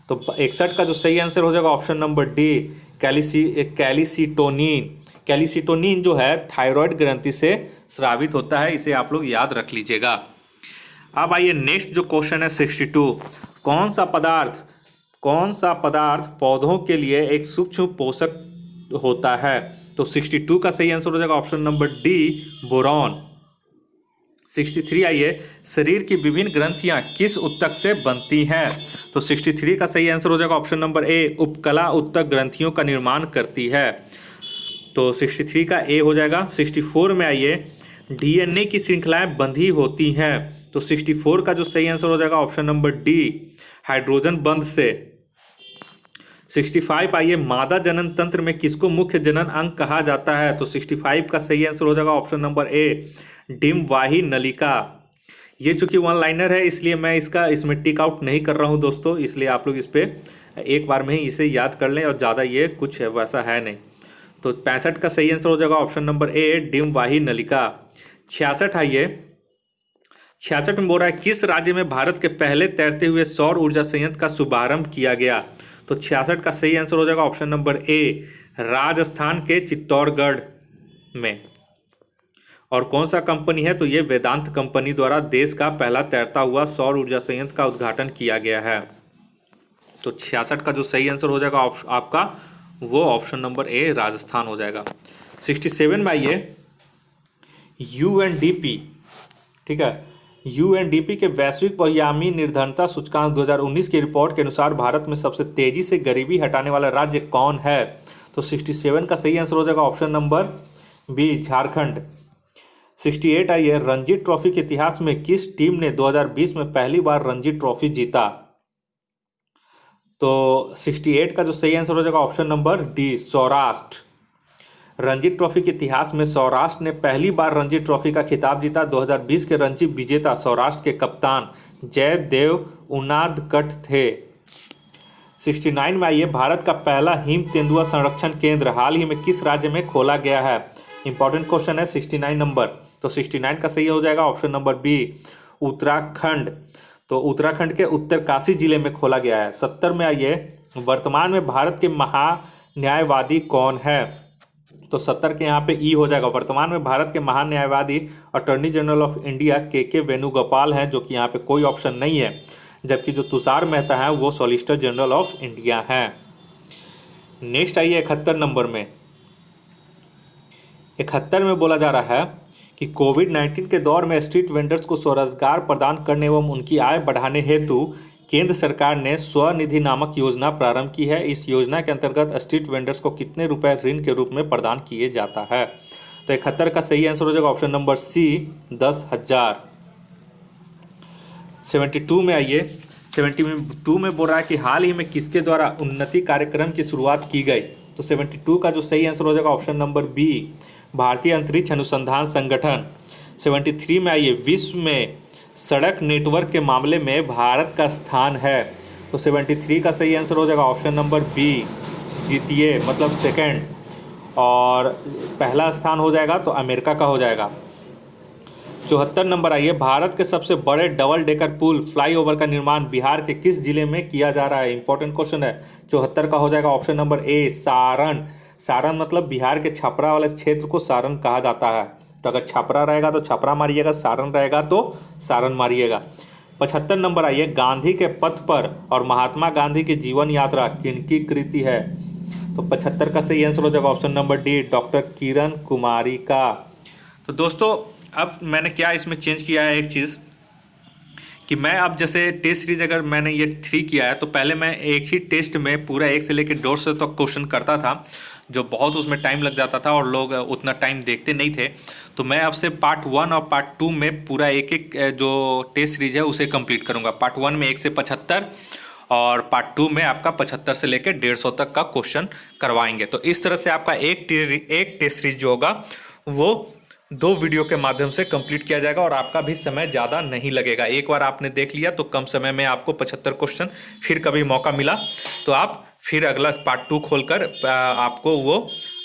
तो 61 का जो सही आंसर हो जाएगा option number D calcitonin. Calcitonin जो है थायराइड ग्रंथि से स्रावित होता है, इसे आप लोग याद रख लीजिएगा। अब आइए नेक्स्ट जो क्वेश्चन है 62, कौन सा पदार्थ पौधों के लिए एक सूक्ष्म पोषक होता है। तो 62 का सही आंसर हो जाएगा ऑप्शन नंबर डी बोरॉन। 63 आइए, शरीर की विभिन्न ग्रंथियां किस ऊतक से बनती हैं। तो 63 का सही आंसर हो जाएगा ऑप्शन नंबर ए उपकला ऊतक ग्रंथियों का निर्माण करती है, तो 63 का ए हो जाएगा। 64 में आइए, डीएनए की श्रृंखलाएं बंधी होती हैं। तो 64 का जो सही आंसर हो जाएगा ऑप्शन नंबर डी हाइड्रोजन बंध से। 65 आइए, मादा जनन तंत्र में किसको मुख्य जनन अंग कहा जाता है। तो 65 का सही आंसर हो जाएगा ऑप्शन नंबर ए डिम्बवाही नलिका। ये चूंकि वन लाइनर है इसलिए मैं इसमें टिक आउट नहीं कर रहा हूँ दोस्तों, इसलिए आप लोग इस पर एक बार में ही इसे याद कर लें, और ज़्यादा ये कुछ है वैसा है नहीं। तो 65 का सही आंसर हो जाएगा ऑप्शन नंबर ए डिम्बवाही नलिका। 66 आइए, 66 में बोल रहा है किस राज्य में भारत के पहले तैरते हुए सौर ऊर्जा संयंत्र का शुभारंभ किया गया। तो 66 का सही आंसर हो जाएगा ऑप्शन नंबर ए राजस्थान के चित्तौड़गढ़ में। और कौन सा कंपनी है, तो ये वेदांत कंपनी द्वारा देश का पहला तैरता हुआ सौर ऊर्जा संयंत्र का उद्घाटन किया गया है। तो 66 का जो सही आंसर हो जाएगा आपका वो ऑप्शन नंबर ए राजस्थान हो जाएगा। 67 में आइए, यूएनडीपी, ठीक है, यूएनडीपी के वैश्विक बहुआयामी निर्धनता सूचकांक 2019 की रिपोर्ट के अनुसार भारत में सबसे तेजी से गरीबी हटाने वाला राज्य कौन है। तो 67 का सही आंसर हो जाएगा ऑप्शन नंबर बी झारखंड। 68 आइए, रणजी ट्रॉफी के इतिहास में किस टीम ने 2020 में पहली बार रणजी ट्रॉफी जीता। तो 68 का जो सही आंसर हो जाएगा option number D Saurashtra. Ranji trophy के इतिहास में सौराष्ट्र ने पहली बार रणजी ट्रॉफी का खिताब जीता। 2020 के रणजी विजेता सौराष्ट्र के कप्तान जयदेव उनादकट थे। 69 में आइए, भारत का पहला हिम तेंदुआ संरक्षण केंद्र हाल ही में किस राज्य में खोला गया है। इंपॉर्टेंट क्वेश्चन है 69 नंबर। तो 69 का सही हो जाएगा ऑप्शन नंबर बी, उत्तराखंड। तो उत्तराखंड के उत्तरकाशी जिले में खोला गया है। 70 में आइए, वर्तमान में भारत के महान्यायवादी कौन है? तो 70 के यहाँ पे ई हो जाएगा। वर्तमान में भारत के महान्यायवादी अटॉर्नी जनरल ऑफ इंडिया के वेणुगोपाल हैं, जो कि यहाँ पे कोई ऑप्शन नहीं है। जबकि जो तुषार मेहता हैं वो सॉलिसिटर जनरल ऑफ इंडिया हैं। नेक्स्ट आइए 71 नंबर में। 71 में बोला जा रहा है कि कोविड-19 के दौर में स्ट्रीट वेंडर्स को स्वरोजगार प्रदान करने एवं उनकी आय बढ़ाने हेतु केंद्र सरकार ने स्वनिधि नामक योजना प्रारंभ की है। इस योजना के अंतर्गत स्ट्रीट वेंडर्स को कितने रुपए ऋण के रूप में प्रदान किए जाता है? तो 71 का सही आंसर हो जाएगा ऑप्शन नंबर सी, 10,000। 72 में आइए। 72 में बोल रहा है कि हाल ही में किसके द्वारा उन्नति कार्यक्रम की शुरुआत की गई? तो 72 का जो सही आंसर हो जाएगा ऑप्शन नंबर बी, भारतीय अंतरिक्ष अनुसंधान संगठन। 73 में आइए, विश्व में सड़क नेटवर्क के मामले में भारत का स्थान है। तो 73 का सही आंसर हो जाएगा ऑप्शन नंबर बी, द्वितीय मतलब सेकंड, और पहला स्थान हो जाएगा तो अमेरिका का हो जाएगा। 74 नंबर आइए, भारत के सबसे बड़े डबल डेकर पुल फ्लाईओवर का निर्माण बिहार के किस जिले में किया जा रहा है? इंपॉर्टेंट क्वेश्चन है। 74 का हो जाएगा option number A, Saran. Saran मतलब बिहार के छपरा वाले क्षेत्र को सारण कहा जाता है। तो अगर छपरा रहेगा तो छपरा मारिएगा, सारण रहेगा तो सारण मारिएगा। 75 नंबर आइए, गांधी के पथ पर और महात्मा गांधी की जीवन यात्रा किनकी कृति है? तो 75 का सही आंसर हो जाएगा option number D, doctor Kiran Kumari का। तो दोस्तों अब मैंने क्या इसमें चेंज किया है एक चीज़, कि मैं अब जैसे टेस्ट सीरीज अगर मैंने ये 3 किया है तो पहले मैं एक ही टेस्ट में पूरा 1 से लेकर 150 तक क्वेश्चन करता था, जो बहुत उसमें टाइम लग जाता था और लोग उतना टाइम देखते नहीं थे। तो मैं अब से पार्ट 1 और पार्ट 2 में पूरा एक एक जो टेस्ट सीरीज है उसे कंप्लीट करूँगा। पार्ट 1 में 1 से 75 और पार्ट 2 में आपका 75 से लेकर 150 तक का क्वेश्चन करवाएंगे। तो इस तरह से आपका एक टेस्ट सीरीज जो होगा वो 2 वीडियो के माध्यम से कंप्लीट किया जाएगा और आपका भी समय ज़्यादा नहीं लगेगा। एक बार आपने देख लिया तो कम समय में आपको 75 क्वेश्चन, फिर कभी मौका मिला तो आप फिर अगला पार्ट 2 खोलकर आपको वो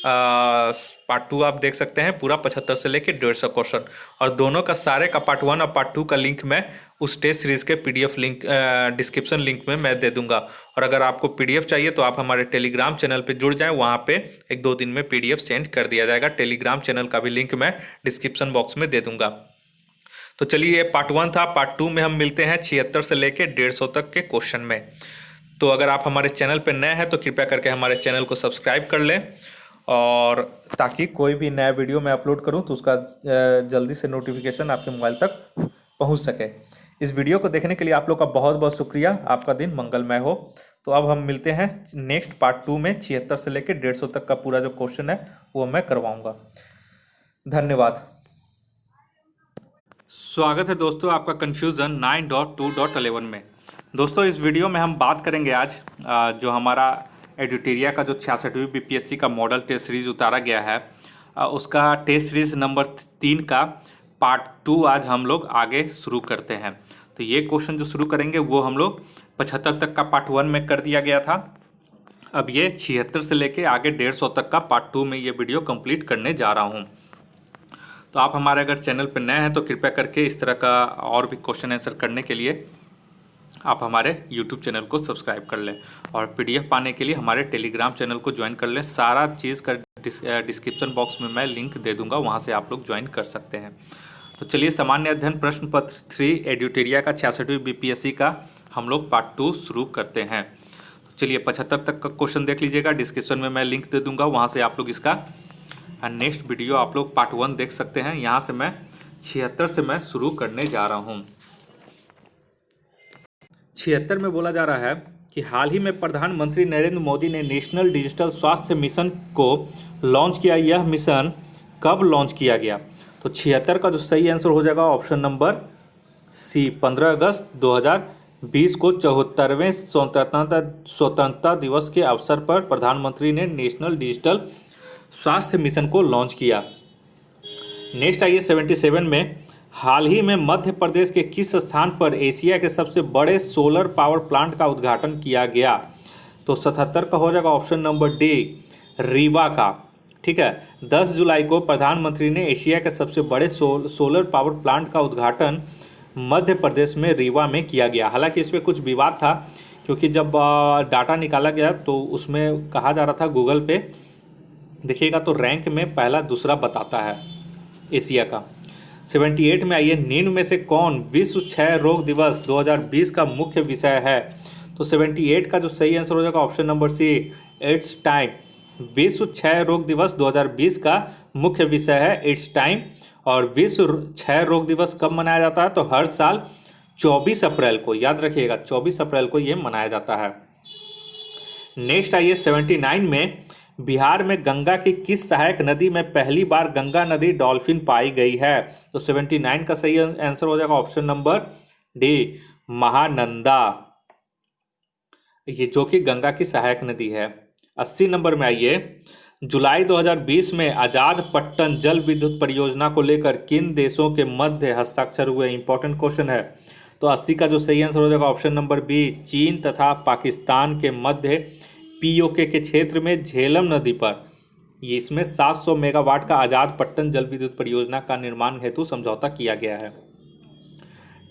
पार्ट 2 आप देख सकते हैं, पूरा 75 से लेकर 150 क्वेश्चन। और दोनों का सारे का पार्ट 1 और पार्ट 2 का लिंक मैं उस टेस्ट सीरीज के PDF लिंक डिस्क्रिप्शन लिंक में मैं दे दूंगा। और अगर आपको PDF चाहिए तो आप हमारे टेलीग्राम चैनल पे जुड़ जाएं, वहाँ पे 1-2 दिन में PDF सेंड कर दिया जाएगा। टेलीग्राम चैनल का भी लिंक मैं डिस्क्रिप्शन बॉक्स में दे दूंगा। तो चलिए, ये पार्ट 1 था। पार्ट 2 में हम मिलते हैं 76 से लेकर 150 तक के क्वेश्चन में। तो अगर आप हमारे चैनल पर नए हैं तो कृपया करके हमारे चैनल को सब्सक्राइब कर लें, और ताकि कोई भी नया वीडियो मैं अपलोड करूं तो उसका जल्दी से नोटिफिकेशन आपके मोबाइल तक पहुंच सके। इस वीडियो को देखने के लिए आप लोग का बहुत बहुत शुक्रिया। आपका दिन मंगलमय हो। तो अब हम मिलते हैं नेक्स्ट पार्ट 2 में। 76 से लेकर 150 तक का पूरा जो क्वेश्चन है वो मैं करवाऊँगा। धन्यवाद। स्वागत है दोस्तों आपका कन्फ्यूज़न 9.2.11 में। दोस्तों इस वीडियो में हम बात करेंगे आज जो हमारा एडिटोरिया का जो 66वीं BPSC का मॉडल टेस्ट सीरीज उतारा गया है, उसका टेस्ट सीरीज नंबर 3 का पार्ट 2 आज हम लोग आगे शुरू करते हैं। तो ये क्वेश्चन जो शुरू करेंगे वो हम लोग 75 तक का पार्ट 1 में कर दिया गया था। अब ये 76 से लेके आगे 150 तक का पार्ट 2 में ये वीडियो कंप्लीट करने जा रहा हूँ। तो आप हमारे अगर चैनल पर नए हैं तो कृपया करके इस तरह का और भी क्वेश्चन आंसर करने के लिए आप हमारे YouTube चैनल को सब्सक्राइब कर लें, और PDF पाने के लिए हमारे टेलीग्राम चैनल को ज्वाइन कर लें। सारा चीज़ का डिस्क्रिप्शन बॉक्स में मैं लिंक दे दूंगा, वहां से आप लोग ज्वाइन कर सकते हैं। तो चलिए, सामान्य अध्ययन प्रश्न पत्र 3 एडिटोरिया का 66वीं BPSC का हम लोग पार्ट 2 शुरू करते हैं। तो चलिए, 75 तक का क्वेश्चन देख लीजिएगा। डिस्क्रिप्शन में मैं लिंक दे दूँगा, वहाँ से आप लोग इसका नेक्स्ट वीडियो आप लोग पार्ट 1 देख सकते हैं। यहाँ से मैं 76 से मैं शुरू करने जा रहा हूँ। 76 में बोला जा रहा है कि हाल ही में प्रधानमंत्री नरेंद्र मोदी ने नेशनल डिजिटल स्वास्थ्य मिशन को लॉन्च किया। यह मिशन कब लॉन्च किया गया? तो 76 का जो सही आंसर हो जाएगा ऑप्शन नंबर सी, 15 अगस्त 2020 को 74वें स्वतंत्रता दिवस के अवसर पर प्रधानमंत्री ने नेशनल डिजिटल स्वास्थ्य मिशन को लॉन्च किया। नेक्स्ट आइए 77 में, हाल ही में मध्य प्रदेश के किस स्थान पर एशिया के सबसे बड़े सोलर पावर प्लांट का उद्घाटन किया गया? तो 77 का हो जाएगा ऑप्शन नंबर डी, रीवा का। ठीक है। 10 जुलाई को प्रधानमंत्री ने एशिया के सबसे बड़े सोलर पावर प्लांट का उद्घाटन मध्य प्रदेश में रीवा में किया गया। हालांकि इसमें कुछ विवाद था, क्योंकि जब डाटा निकाला गया तो उसमें कहा जा रहा था, गूगल पे देखिएगा तो रैंक में पहला दूसरा बताता है एशिया का। 78 में आइए, निम्न में से कौन विश्व क्षय रोग दिवस 2020 का मुख्य विषय है? तो 78 का जो सही आंसर हो जाएगा option number C, it's time. विश्व क्षय रोग दिवस 2020 का मुख्य विषय है इट्स टाइम। और विश्व क्षय रोग दिवस कब मनाया जाता है? तो हर साल 24 अप्रैल को, याद रखिएगा 24 अप्रैल को ये मनाया जाता है। नेक्स्ट आइए, 79 में बिहार में गंगा की किस सहायक नदी में पहली बार गंगा नदी डॉल्फिन पाई गई है? तो 79 का सही आंसर हो जाएगा ऑप्शन नंबर डी, महानंदा, ये जो कि गंगा की सहायक नदी है। 80 नंबर में आइए, जुलाई 2020 में आजाद पट्टन जल विद्युत परियोजना को लेकर किन देशों के मध्य हस्ताक्षर हुए? इंपॉर्टेंट क्वेश्चन है। तो 80 का जो सही आंसर हो जाएगा ऑप्शन नंबर बी, चीन तथा पाकिस्तान के मध्य पीओके के क्षेत्र में झेलम नदी पर ये इसमें 700 मेगावाट का आजाद पट्टन जल विद्युत परियोजना का निर्माण हेतु समझौता किया गया है।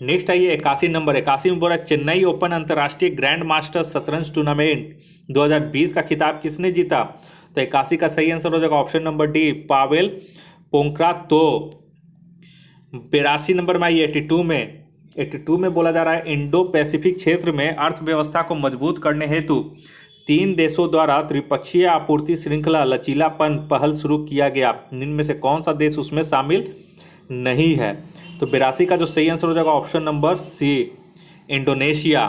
नेक्स्ट आइए 81 नंबर। 81 में बोला, चेन्नई ओपन अंतर्राष्ट्रीय ग्रैंड मास्टर शतरंज टूर्नामेंट 2020 का खिताब किसने जीता? तो 81 का सही आंसर हो जाएगा option number D, Pavel Ponkratov. 82 number में आइए, 82 में बोला जा रहा है, इंडो पैसिफिक क्षेत्र में अर्थव्यवस्था को मजबूत करने हेतु 3 देशों द्वारा त्रिपक्षीय आपूर्ति श्रृंखला लचीलापन पहल शुरू किया गया। निम्न में से कौन सा देश उसमें शामिल नहीं है? तो 82 का जो सही आंसर हो जाएगा ऑप्शन नंबर सी, इंडोनेशिया।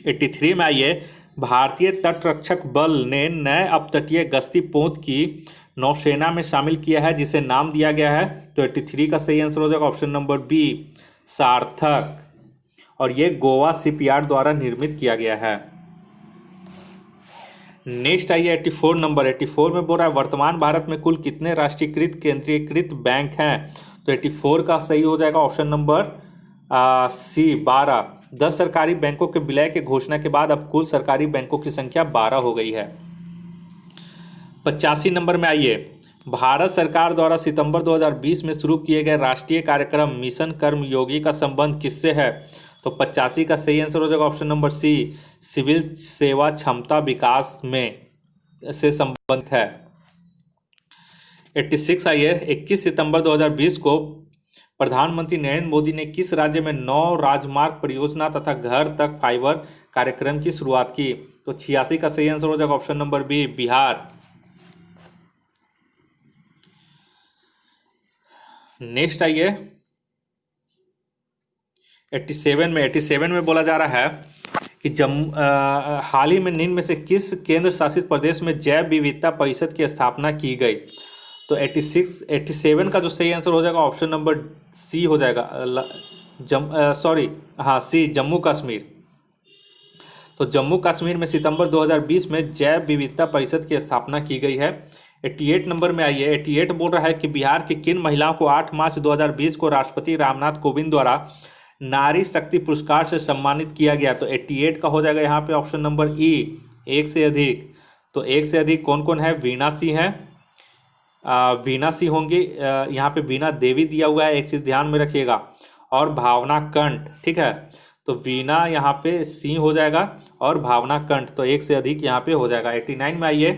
83 में आइए, भारतीय तटरक्षक बल ने नए अपतटीय गश्ती पोत की नौसेना में शामिल किया है, जिसे नाम दिया गया है। तो 83 का सही आंसर हो जाएगा ऑप्शन नंबर बी, सार्थक, और ये गोवा शिपयार्ड द्वारा निर्मित किया गया है। नेक्स्ट आइए 84 नंबर। 84 में बोल रहा है, वर्तमान भारत में कुल कितने राष्ट्रीयकृत केंद्रीयकृत बैंक हैं? तो 84 का सही हो जाएगा ऑप्शन नंबर सी, 12। 10 सरकारी बैंकों के विलय के घोषणा के बाद अब कुल सरकारी बैंकों की संख्या 12 हो गई है। 85 नंबर में आइए, भारत सरकार द्वारा सितंबर 2020 में शुरू किए गए राष्ट्रीय कार्यक्रम मिशन कर्मयोगी का संबंध किससे है? तो 85 का सही आंसर हो जाएगा ऑप्शन नंबर सी, सिविल सेवा क्षमता विकास में से संबंधित है। 86 आइए, 21 सितंबर 2020 को प्रधानमंत्री नरेंद्र मोदी ने किस राज्य में 9 राजमार्ग परियोजना तथा घर तक फाइबर कार्यक्रम की शुरुआत की? तो 86 का सही आंसर हो जाएगा option number B, Bihar. Next आइए 87 में बोला जा रहा है कि हाल ही में निम्न में से किस केंद्र शासित प्रदेश में जैव विविधता परिषद की स्थापना की गई? तो 87 का जो सही आंसर हो जाएगा ऑप्शन नंबर सी हो जाएगा, सी, जम्मू कश्मीर। तो जम्मू कश्मीर में सितंबर 2020 में जैव विविधता परिषद की स्थापना की गई है। 88 नंबर में आइए, 88 बोल रहा है कि बिहार की किन महिलाओं को 8 मार्च 2020 को राष्ट्रपति रामनाथ कोविंद द्वारा नारी शक्ति पुरस्कार से सम्मानित किया गया? तो 88 का हो जाएगा यहाँ पे ऑप्शन नंबर ई, एक से अधिक। तो एक से अधिक कौन कौन है? वीना सिंह है, वीना सिंह होंगे, यहाँ पे वीना देवी दिया हुआ है, एक चीज़ ध्यान में रखिएगा, और भावना कंठ, ठीक है। तो वीना यहाँ पे सिंह हो जाएगा और भावना कंठ, तो एक से अधिक यहाँ पे हो जाएगा। 89 में आइए,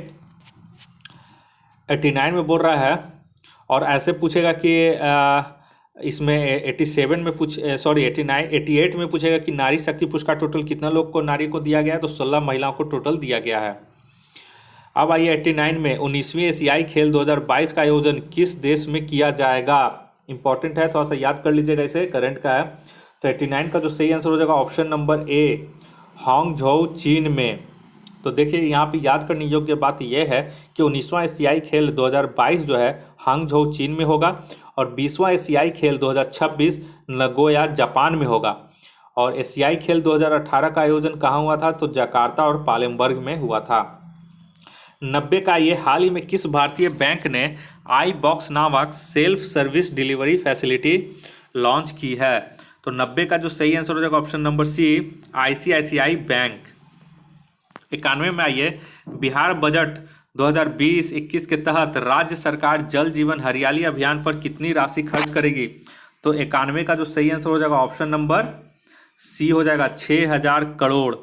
89 में बोल रहा है और ऐसे पूछेगा कि इसमें 87 में 88 में पूछेगा कि नारी शक्ति पुरस्कार टोटल कितना लोग को नारी को दिया गया है? तो 16 महिलाओं को टोटल दिया गया है। अब आइए 89 में 19वीं एशियाई खेल 2022 का आयोजन किस देश में किया जाएगा? इंपॉर्टेंट है, थोड़ा सा याद कर लीजिएगा, इसे करंट का है। तो 89 का जो सही आंसर हो जाएगा ऑप्शन नंबर ए, हांगझोउ चीन में। तो देखिए यहाँ पे याद करने योग्य बात यह है कि 19वां एशियाई खेल 2022 जो है हांगझोउ चीन में होगा, और 20वां एशियाई खेल 2026 नगोया जापान में होगा। और एशियाई खेल 2018 का आयोजन कहाँ हुआ था? तो जकार्ता और पालेमबर्ग में हुआ था। 90 का ये, हाल ही में किस भारतीय बैंक ने आई बॉक्स नामक self service delivery facility launch की है? तो 90 का जो सही आंसर हो जाएगा option number C, ICICI bank. 91 में आइए, बिहार बजट 2020-21 के तहत राज्य सरकार जल जीवन हरियाली अभियान पर कितनी राशि खर्च करेगी? तो 91 का जो सही आंसर हो जाएगा ऑप्शन नंबर सी हो जाएगा, 6000 करोड़।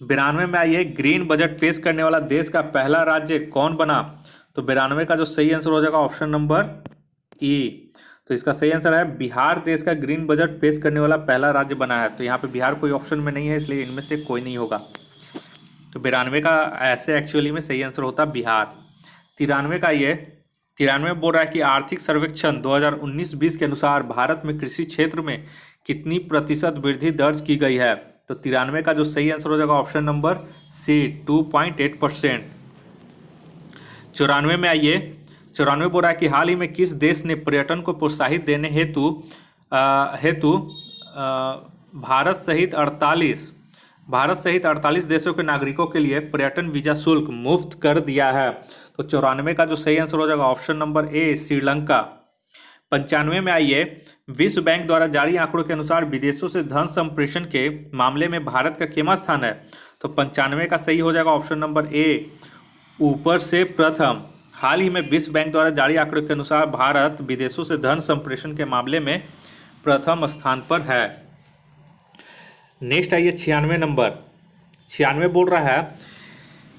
92 में आइए, ग्रीन बजट पेश करने वाला देश का पहला राज्य कौन बना? तो 92 का जो सही आंसर हो जाएगा ऑप्शन नंबर ई। तो इसका सही आंसर है बिहार देश का ग्रीन बजट पेश करने वाला पहला राज्य बना है। तो यहाँ पे बिहार कोई ऑप्शन में नहीं है, इसलिए इनमें से कोई नहीं होगा। तो 92 का ऐसे एक्चुअली में सही आंसर होता बिहार। 93 का ये 93 बोल रहा है कि आर्थिक सर्वेक्षण 2019-20 के अनुसार भारत में कृषि क्षेत्र में कितनी प्रतिशत वृद्धि दर्ज की गई है? तो 93 का जो सही आंसर हो जाएगा ऑप्शन नंबर सी, 2.8%। 94 में आइए, 94 बोल रहा है कि हाल ही में किस देश ने पर्यटन को प्रोत्साहित देने हेतु भारत सहित 48 देशों के नागरिकों के लिए पर्यटन वीजा शुल्क मुफ्त कर दिया है? तो 94 का जो सही आंसर हो जाएगा ऑप्शन नंबर ए, श्रीलंका। 95 में आइए, विश्व बैंक द्वारा जारी आंकड़ों के अनुसार विदेशों से धन संप्रेषण के मामले में भारत का कितना स्थान है? तो 95 का सही हो जाएगा ऑप्शन नंबर ए, ऊपर से प्रथम। हाल ही में विश्व बैंक द्वारा जारी आंकड़ों के अनुसार भारत विदेशों से धन संप्रेषण के मामले में प्रथम स्थान पर है। नेक्स्ट आइए 96 नंबर। 96 बोल रहा है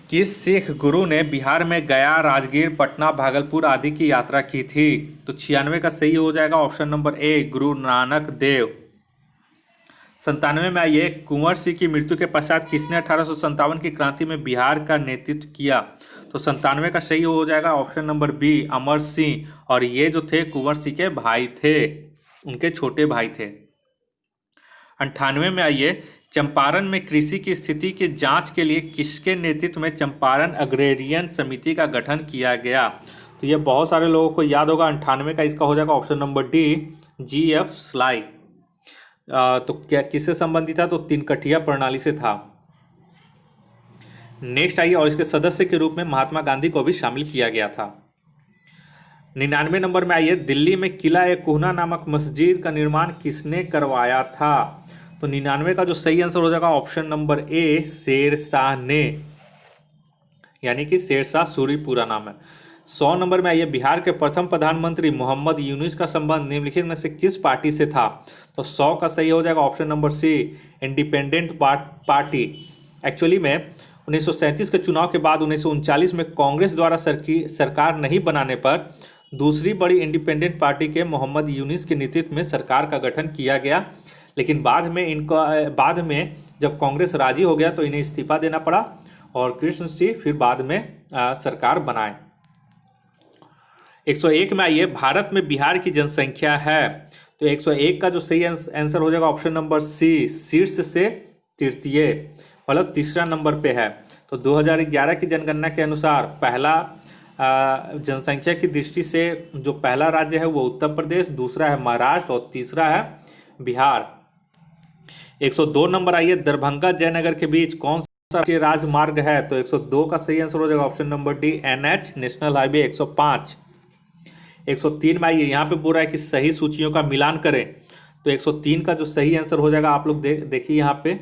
कि सिख गुरु ने बिहार में गया, राजगीर, पटना, भागलपुर आदि की यात्रा की थी? तो 96 का सही हो जाएगा option number A, Guru Nanak Dev. 97 में आइए, कुंवर सिंह की मृत्यु के पश्चात किसने 1857 की क्रांति में बिहार का नेतृत्व किया? तो 97 का सही हो जाएगा option number B, Amar Singh. और ये जो थे कुंवर सिंह के भाई थे, उनके छोटे भाई थे। 98 में आइए, चंपारण में कृषि की स्थिति की जांच के लिए किसके नेतृत्व में चंपारण अग्रेरियन समिति का गठन किया गया? तो ये बहुत सारे लोगों को याद होगा। 98 का इसका हो जाएगा option number D, GF sly. तो क्या किससे संबंधित था? तो तीनकठिया प्रणाली से था। नेक्स्ट आइए, और इसके सदस्य के रूप में महात्मा गांधी को भी शामिल किया गया था। 99 नंबर में आइए, दिल्ली में किला-ए-कुहना नामक मस्जिद का निर्माण किसने करवाया था? तो 99 का जो सही आंसर हो जाएगा ऑप्शन नंबर ए, शेरशाह ने, यानी कि शेरशाह सूरी पूरा नाम है। 100 नंबर में आइए, बिहार के प्रथम प्रधानमंत्री मोहम्मद यूनुस का संबंध निम्नलिखित में से किस पार्टी से था? तो 100 का सही हो जाएगा option number C, independent party. Actually में 1937 के चुनाव के बाद 1939 में कांग्रेस द्वारा सरकार नहीं बनाने पर दूसरी बड़ी इंडिपेंडेंट पार्टी के मोहम्मद यूनुस के नेतृत्व में सरकार का गठन किया गया। लेकिन बाद में जब कांग्रेस राजी हो गया तो इन्हें इस्तीफा देना पड़ा और कृष्ण सिंह फिर बाद में सरकार बनाए। 101 में आइए, भारत में बिहार की जनसंख्या है? तो 101 का जो सही आंसर हो जाएगा ऑप्शन नंबर सी, शीर्ष से तृतीय, मतलब तीसरा नंबर पे है। तो 2011 की जनगणना के अनुसार पहला जनसंख्या की दृष्टि से जो पहला राज्य है वो उत्तर प्रदेश, दूसरा है महाराष्ट्र और तीसरा है बिहार। 102 नंबर आइए, दरभंगा जयनगर के बीच कौन सा राष्ट्रीय राजमार्ग है? तो 102 का सही आंसर हो जाएगा option number D, NH, national highway 105। 103 में आइए, यहाँ पे बोल रहा है कि सही सूचियों का मिलान करें। तो 103 का जो सही आंसर हो जाएगा, आप लोग देखिए यहाँ पे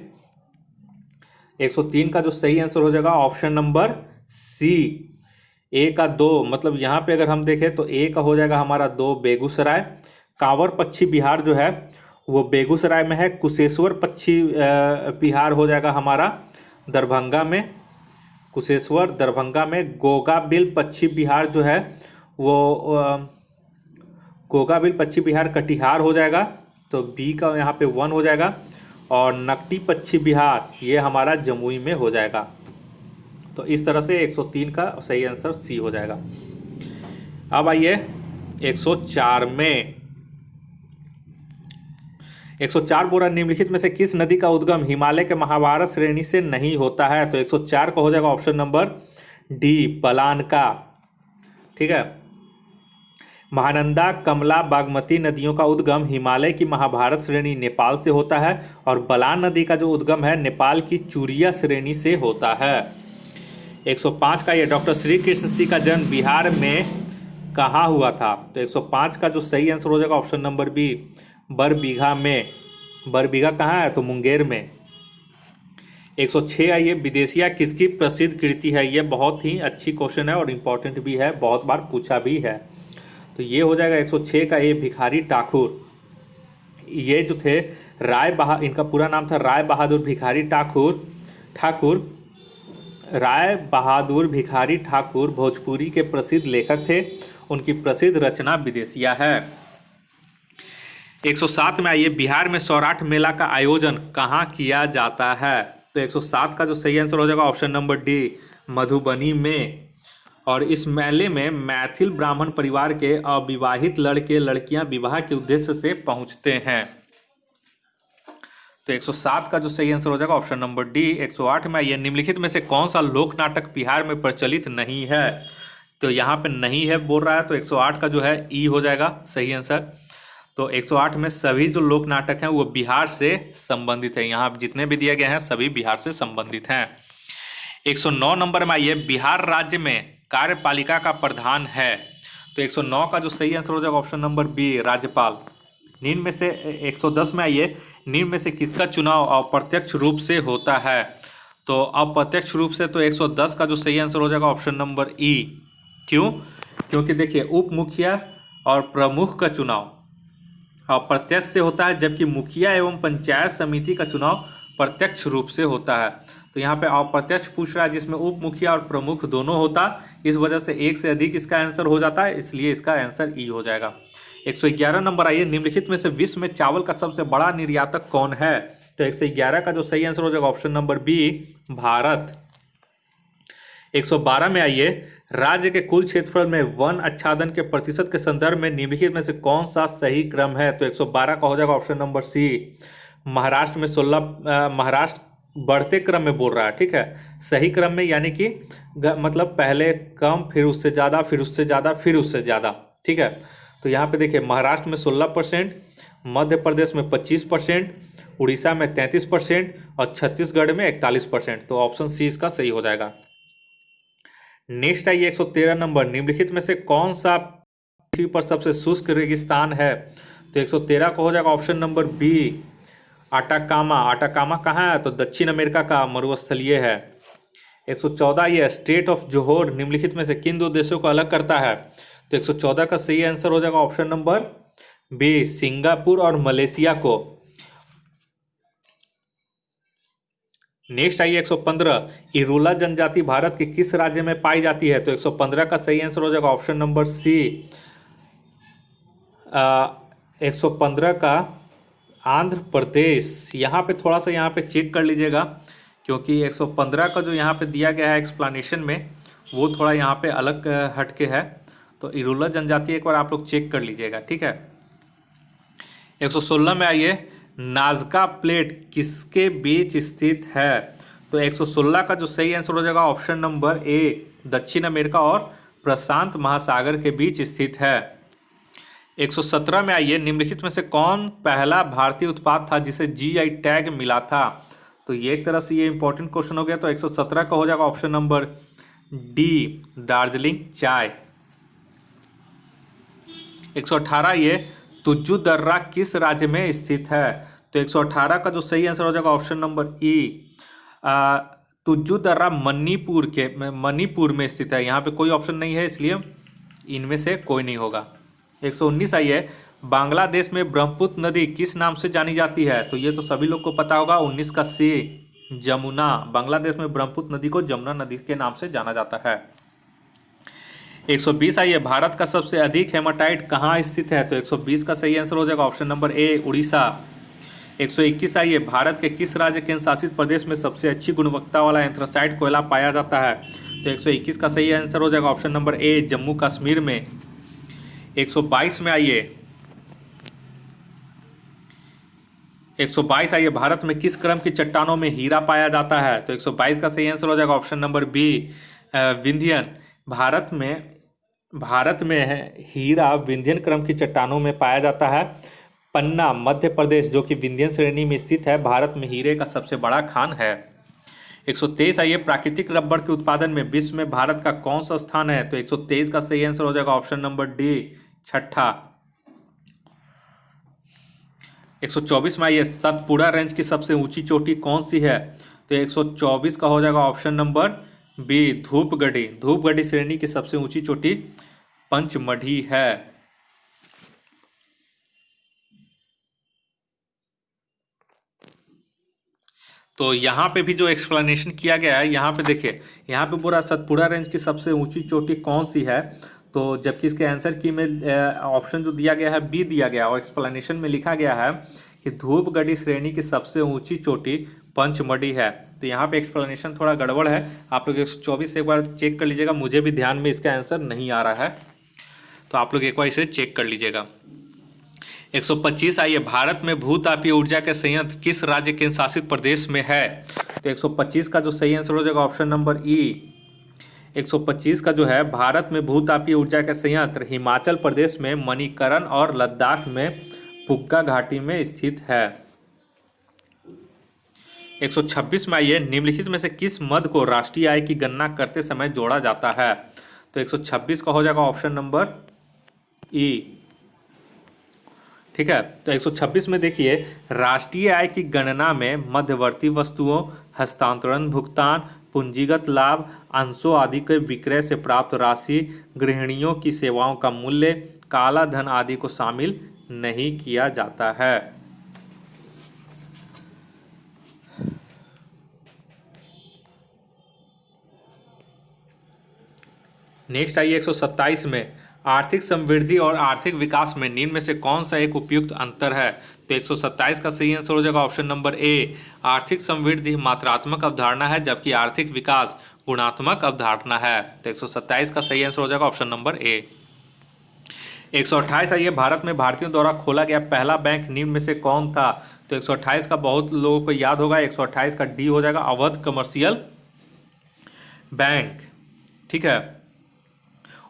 103 का जो सही आंसर हो जाएगा ऑप्शन नंबर सी, ए का 2। मतलब यहाँ पे अगर हम देखें तो ए का हो जाएगा हमारा 2, बेगूसराय। कांवर पश्चिम बिहार जो है वो बेगूसराय में है। कुशेश्वर पश्चिम बिहार हो जाएगा हमारा दरभंगा में, कुशेश्वर दरभंगा में। गोगाबिल पश्चिम बिहार जो है वो गोगाबिल पश्चिम बिहार कटिहार हो जाएगा, तो बी का यहाँ पे 1 हो जाएगा। और नकटी पश्चिम बिहार ये हमारा जमुई में हो जाएगा। तो इस तरह से 103 का सही आंसर सी हो जाएगा। अब आइए 104 में। 104 बोल रहा है, निम्नलिखित में से किस नदी का उद्गम हिमालय के महाभारत श्रेणी से नहीं होता है? तो 104 का हो जाएगा ऑप्शन नंबर डी, बलान का। ठीक है, महानंदा, कमला, बागमती नदियों का उद्गम हिमालय की महाभारत श्रेणी नेपाल से होता है और बलान नदी का जो उद्गम है नेपाल की चूरिया श्रेणी से होता है। 105 का ये, डॉक्टर श्री कृष्ण सिंह का जन्म बिहार में कहाँ हुआ था? तो 105 का जो सही आंसर हो जाएगा ऑप्शन नंबर बी, बरबीघा में। बरबीघा कहाँ है? तो मुंगेर में। 106 आइए, विदेशिया किसकी प्रसिद्ध कृति है। ये बहुत ही अच्छी क्वेश्चन है और इम्पोर्टेंट भी है, बहुत बार पूछा भी है। तो ये हो जाएगा 106 का ये भिखारी ठाकुर। ये जो थे इनका पूरा नाम था राय बहादुर भिखारी ठाकुर। ठाकुर राय बहादुर भिखारी ठाकुर भोजपुरी के प्रसिद्ध लेखक थे। उनकी प्रसिद्ध रचना विदेशिया है। 107 में आइए, बिहार में सौराठ मेला का आयोजन कहाँ किया जाता है। तो 107 का जो सही आंसर हो जाएगा ऑप्शन नंबर डी, मधुबनी में। और इस मेले में मैथिल ब्राह्मण परिवार के अविवाहित लड़के लड़कियां विवाह के उद्देश्य से पहुंचते हैं। तो 107 का जो सही आंसर हो जाएगा ऑप्शन नंबर डी। 108 में आइए, निम्नलिखित में से कौन सा लोक नाटक बिहार में प्रचलित नहीं है। तो यहाँ पे नहीं है बोल रहा है, तो 108 का जो है ई हो जाएगा सही आंसर। तो 108 में सभी जो लोक नाटक हैं वो बिहार से संबंधित है। यहाँ जितने भी दिए गए हैं सभी बिहार से संबंधित हैं। 109 नंबर में आइए, बिहार राज्य में कार्यपालिका का प्रधान है। तो 109 का जो सही आंसर हो जाएगा ऑप्शन नंबर बी, राज्यपाल। निम्न में से 110 में आइए, निम्न में से किसका चुनाव अप्रत्यक्ष रूप से होता है। तो अप्रत्यक्ष रूप से तो 110 का जो सही आंसर हो जाएगा ऑप्शन नंबर ई। क्यों? क्योंकि देखिए उप मुखिया और प्रमुख का चुनाव अप्रत्यक्ष से होता है, जबकि मुखिया एवं पंचायत समिति का चुनाव प्रत्यक्ष रूप से होता है। तो यहाँ पे अप्रत्यक्ष पूछ रहा है जिसमें उप मुखिया और प्रमुख दोनों होता, इस वजह से एक से अधिक इसका आंसर हो जाता है, इसलिए इसका आंसर ई हो जाएगा। 111 नंबर आइए, निम्नलिखित में से विश्व में चावल का सबसे बड़ा निर्यातक कौन है। तो 111 का जो सही आंसर हो जाएगा ऑप्शन नंबर बी, भारत। 112 में आइए, राज्य के कुल क्षेत्रफल में वन आच्छादन के प्रतिशत के संदर्भ में निम्नलिखित में से कौन सा सही क्रम है। तो 112 का हो जाएगा ऑप्शन नंबर सी, महाराष्ट्र में 16। महाराष्ट्र बढ़ते क्रम में बोल रहा है, ठीक है, सही क्रम में, यानी कि मतलब पहले कम, फिर उससे ज़्यादा, फिर उससे ज़्यादा, फिर उससे ज़्यादा, ठीक है। तो यहाँ पे देखिए महाराष्ट्र में 16%, मध्य प्रदेश में 25%, उड़ीसा में 33% और छत्तीसगढ़ में 41%। तो ऑप्शन सी इसका सही हो जाएगा। नेक्स्ट आइए 113 नंबर, निम्नलिखित में से कौन सा पृथ्वी पर सबसे शुष्क रेगिस्तान है। तो 113 को हो जाएगा option number B, Atacama. Atacama कहाँ है? तो दक्षिण अमेरिका का मरुस्थलीय है। 114 ये स्टेट ऑफ जोहोर निम्नलिखित में से किन दो देशों को अलग करता है। तो 114 का सही आंसर हो जाएगा ऑप्शन नंबर बी, सिंगापुर और मलेशिया को। नेक्स्ट आइए 115, इरूला जनजाति भारत के किस राज्य में पाई जाती है। तो 115 का सही आंसर हो जाएगा ऑप्शन नंबर सी, 115 का आंध्र प्रदेश। यहाँ पे थोड़ा सा यहाँ पे चेक कर लीजिएगा, क्योंकि 115 का जो यहाँ पे दिया गया है एक्सप्लेनेशन में वो थोड़ा यहाँ पे अलग हटके है। तो इरूला जनजाति एक बार आप लोग चेक कर लीजिएगा, ठीक है। 116 में आइए, नाजका प्लेट किसके बीच स्थित है। तो 116 का जो सही आंसर हो जाएगा ऑप्शन नंबर ए, दक्षिण अमेरिका और प्रशांत महासागर के बीच स्थित है। 117 में आइए, निम्नलिखित में से कौन पहला भारतीय उत्पाद था जिसे जीआई टैग मिला था। तो ये एक तरह से ये इंपॉर्टेंट क्वेश्चन हो गया। तो 117 का हो जाएगा ऑप्शन नंबर डी, दार्जिलिंग चाय। 118 ये तुज्जू दर्रा किस राज्य में स्थित है। तो 118 का जो सही आंसर हो जाएगा ऑप्शन नंबर ई, तुज्जू दर्रा मणिपुर में स्थित है। यहाँ पे कोई ऑप्शन नहीं है, इसलिए इनमें से कोई नहीं होगा। 119 आई है, बांग्लादेश में ब्रह्मपुत्र नदी किस नाम से जानी जाती है। तो ये तो सभी लोग को पता होगा, 19 का सी, जमुना। बांग्लादेश में ब्रह्मपुत्र नदी को जमुना नदी के नाम से जाना जाता है। 120 आई है, भारत का सबसे अधिक हेमाटाइट कहाँ स्थित है। तो 120 का सही आंसर हो जाएगा ऑप्शन नंबर ए, उड़ीसा। 121 आई है, भारत के किस राज्य केंद्र शासित प्रदेश में सबसे अच्छी गुणवत्ता वाला एंथ्रासाइट कोयला पाया जाता है। तो 121 का सही आंसर हो जाएगा option number A, Jammu Kashmir में। 122 में आइए, 122 आइए, भारत में किस क्रम की चट्टानों में हीरा पाया जाता है। तो 122 का सही आंसर हो जाएगा option number B, Vindhyan. Bharat में हीरा विंध्यन क्रम की चट्टानों में पाया जाता है। पन्ना मध्य प्रदेश, जो कि विंध्यन श्रेणी में स्थित है, भारत में हीरे का सबसे बड़ा खान है। 123 आइए, प्राकृतिक रबड़ के उत्पादन में विश्व में भारत का कौन सा स्थान है। तो 123 का सही आंसर हो जाएगा ऑप्शन नंबर डी, छठा। 124 में आइए, सतपुड़ा रेंज की सबसे ऊंची चोटी कौन सी है। तो तो 124 का हो जाएगा option number B, Dhupgarhi. Dhupgarhi श्रेणी की सबसे ऊंची चोटी पंचमढ़ी है। तो यहाँ पे भी जो एक्सप्लेनेशन किया गया है, यहाँ पे देखिए, यहाँ पे पूरा सतपुड़ा रेंज की सबसे ऊंची चोटी कौन सी है, तो जबकि इसके आंसर की में ऑप्शन जो दिया गया है बी दिया गया, और एक्सप्लेनेशन में लिखा गया है कि धूपगढ़ी श्रेणी की सबसे ऊंची चोटी पंचमढ़ी है। तो यहाँ पे एक्सप्लेनेशन थोड़ा गड़बड़ है, आप लोग 124 से एक बार चेक कर लीजिएगा, मुझे भी ध्यान में इसका आंसर नहीं आ रहा है, तो आप लोग एक बार इसे चेक कर लीजिएगा। 125 आइए, भारत में भूतापीय ऊर्जा के संयंत्र किस राज्य केंद्र शासित प्रदेश में है। तो 125 का जो सही आंसर हो जाएगा ऑप्शन नंबर ई। 125 का जो है, भारत में भूतापीय ऊर्जा के संयंत्र हिमाचल प्रदेश में मणिकरण और लद्दाख में पुग्गा घाटी में स्थित है। 126 में आइए, निम्नलिखित में से किस मद को राष्ट्रीय आय की गणना करते समय जोड़ा जाता है। तो 126 का हो जाएगा ऑप्शन नंबर ई। ठीक है, तो 126 में देखिए, राष्ट्रीय आय की गणना में मध्यवर्ती वस्तुओं, हस्तांतरण भुगतान, पूंजीगत लाभ, अंशों आदि के विक्रय से प्राप्त राशि, गृहिणियों की सेवाओं का मूल्य, काला धन आदि को शामिल नहीं किया जाता है। नेक्स्ट आइए 127 में, आर्थिक समृद्धि और आर्थिक विकास में निम्न में से कौन सा एक उपयुक्त अंतर है। तो 127 का सही आंसर हो जाएगा ऑप्शन नंबर ए। आर्थिक समृद्धि मात्रात्मक अवधारणा है, जबकि आर्थिक विकास गुणात्मक अवधारणा है। तो 127 का सही आंसर हो जाएगा ऑप्शन नंबर ए। 128 आइए, भारत में भारतीयों द्वारा खोला गया पहला बैंक निम्न में से कौन था। तो 128 का बहुत लोगों को याद होगा, 128 का डी हो जाएगा, अवध कमर्शियल बैंक। ठीक है,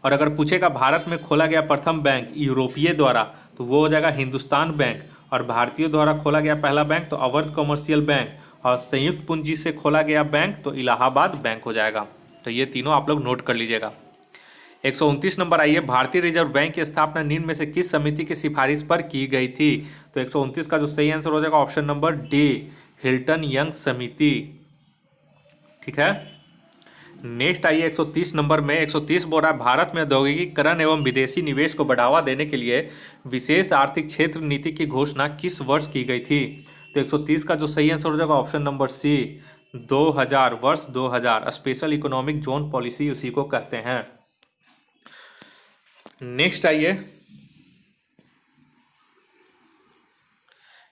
और अगर पूछेगा भारत में खोला गया प्रथम बैंक यूरोपीय द्वारा, तो वो हो जाएगा हिंदुस्तान बैंक, और भारतीयों द्वारा खोला गया पहला बैंक तो अवध कमर्शियल बैंक, और संयुक्त पूंजी से खोला गया बैंक तो इलाहाबाद बैंक हो जाएगा। तो ये तीनों आप लोग नोट कर लीजिएगा। 129 नंबर आइए, भारतीय रिजर्व बैंक की स्थापना निम्न में से किस समिति की सिफारिश पर की गई थी। तो 129 का जो सही आंसर हो जाएगा option number D, Hilton young समिति। ठीक है, नेक्स्ट आइए 130 नंबर में। 130 बोल रहा है, भारत में औद्योगिकीकरण एवं विदेशी निवेश को बढ़ावा देने के लिए विशेष आर्थिक क्षेत्र नीति की घोषणा किस वर्ष की गई थी। तो 130 का जो सही आंसर हो जाएगा ऑप्शन नंबर सी, 2000, वर्ष 2000। स्पेशल इकोनॉमिक जोन पॉलिसी उसी को कहते हैं। नेक्स्ट आइए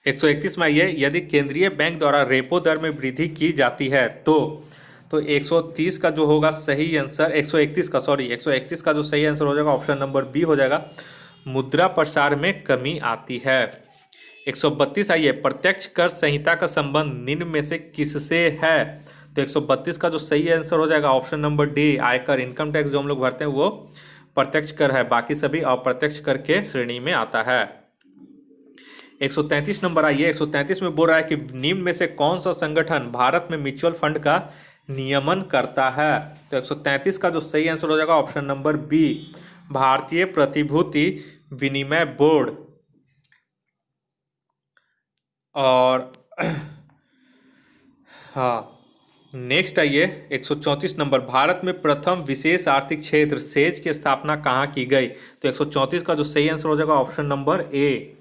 131 में आइए, यदि केंद्रीय बैंक द्वारा रेपो दर में वृद्धि की जाती है तो 130 का जो होगा सही आंसर, 131 का सॉरी 131 का जो सही आंसर हो जाएगा ऑप्शन नंबर बी हो जाएगा, मुद्रा प्रसार में कमी आती है। 132 आइए, प्रत्यक्ष कर संहिता का संबंध निम्न में से किससे है। तो 132 का जो सही आंसर हो जाएगा ऑप्शन नंबर डी, आयकर, इनकम टैक्स जो हम लोग भरते हैं वो प्रत्यक्ष कर है, बाकी सभी अप्रत्यक्ष कर के श्रेणी में आता है। 133 नंबर आइए, 133 में बोल रहा है कि निम्न में से कौन सा संगठन भारत में म्यूचुअल फंड का नियमन करता है। तो 133 का जो सही आंसर हो जाएगा ऑप्शन नंबर बी, भारतीय प्रतिभूति विनिमय बोर्ड। और हाँ, नेक्स्ट आइए 134 नंबर, भारत में प्रथम विशेष आर्थिक क्षेत्र सेज की स्थापना कहाँ की गई। तो 134 का जो सही आंसर हो जाएगा ऑप्शन नंबर ए,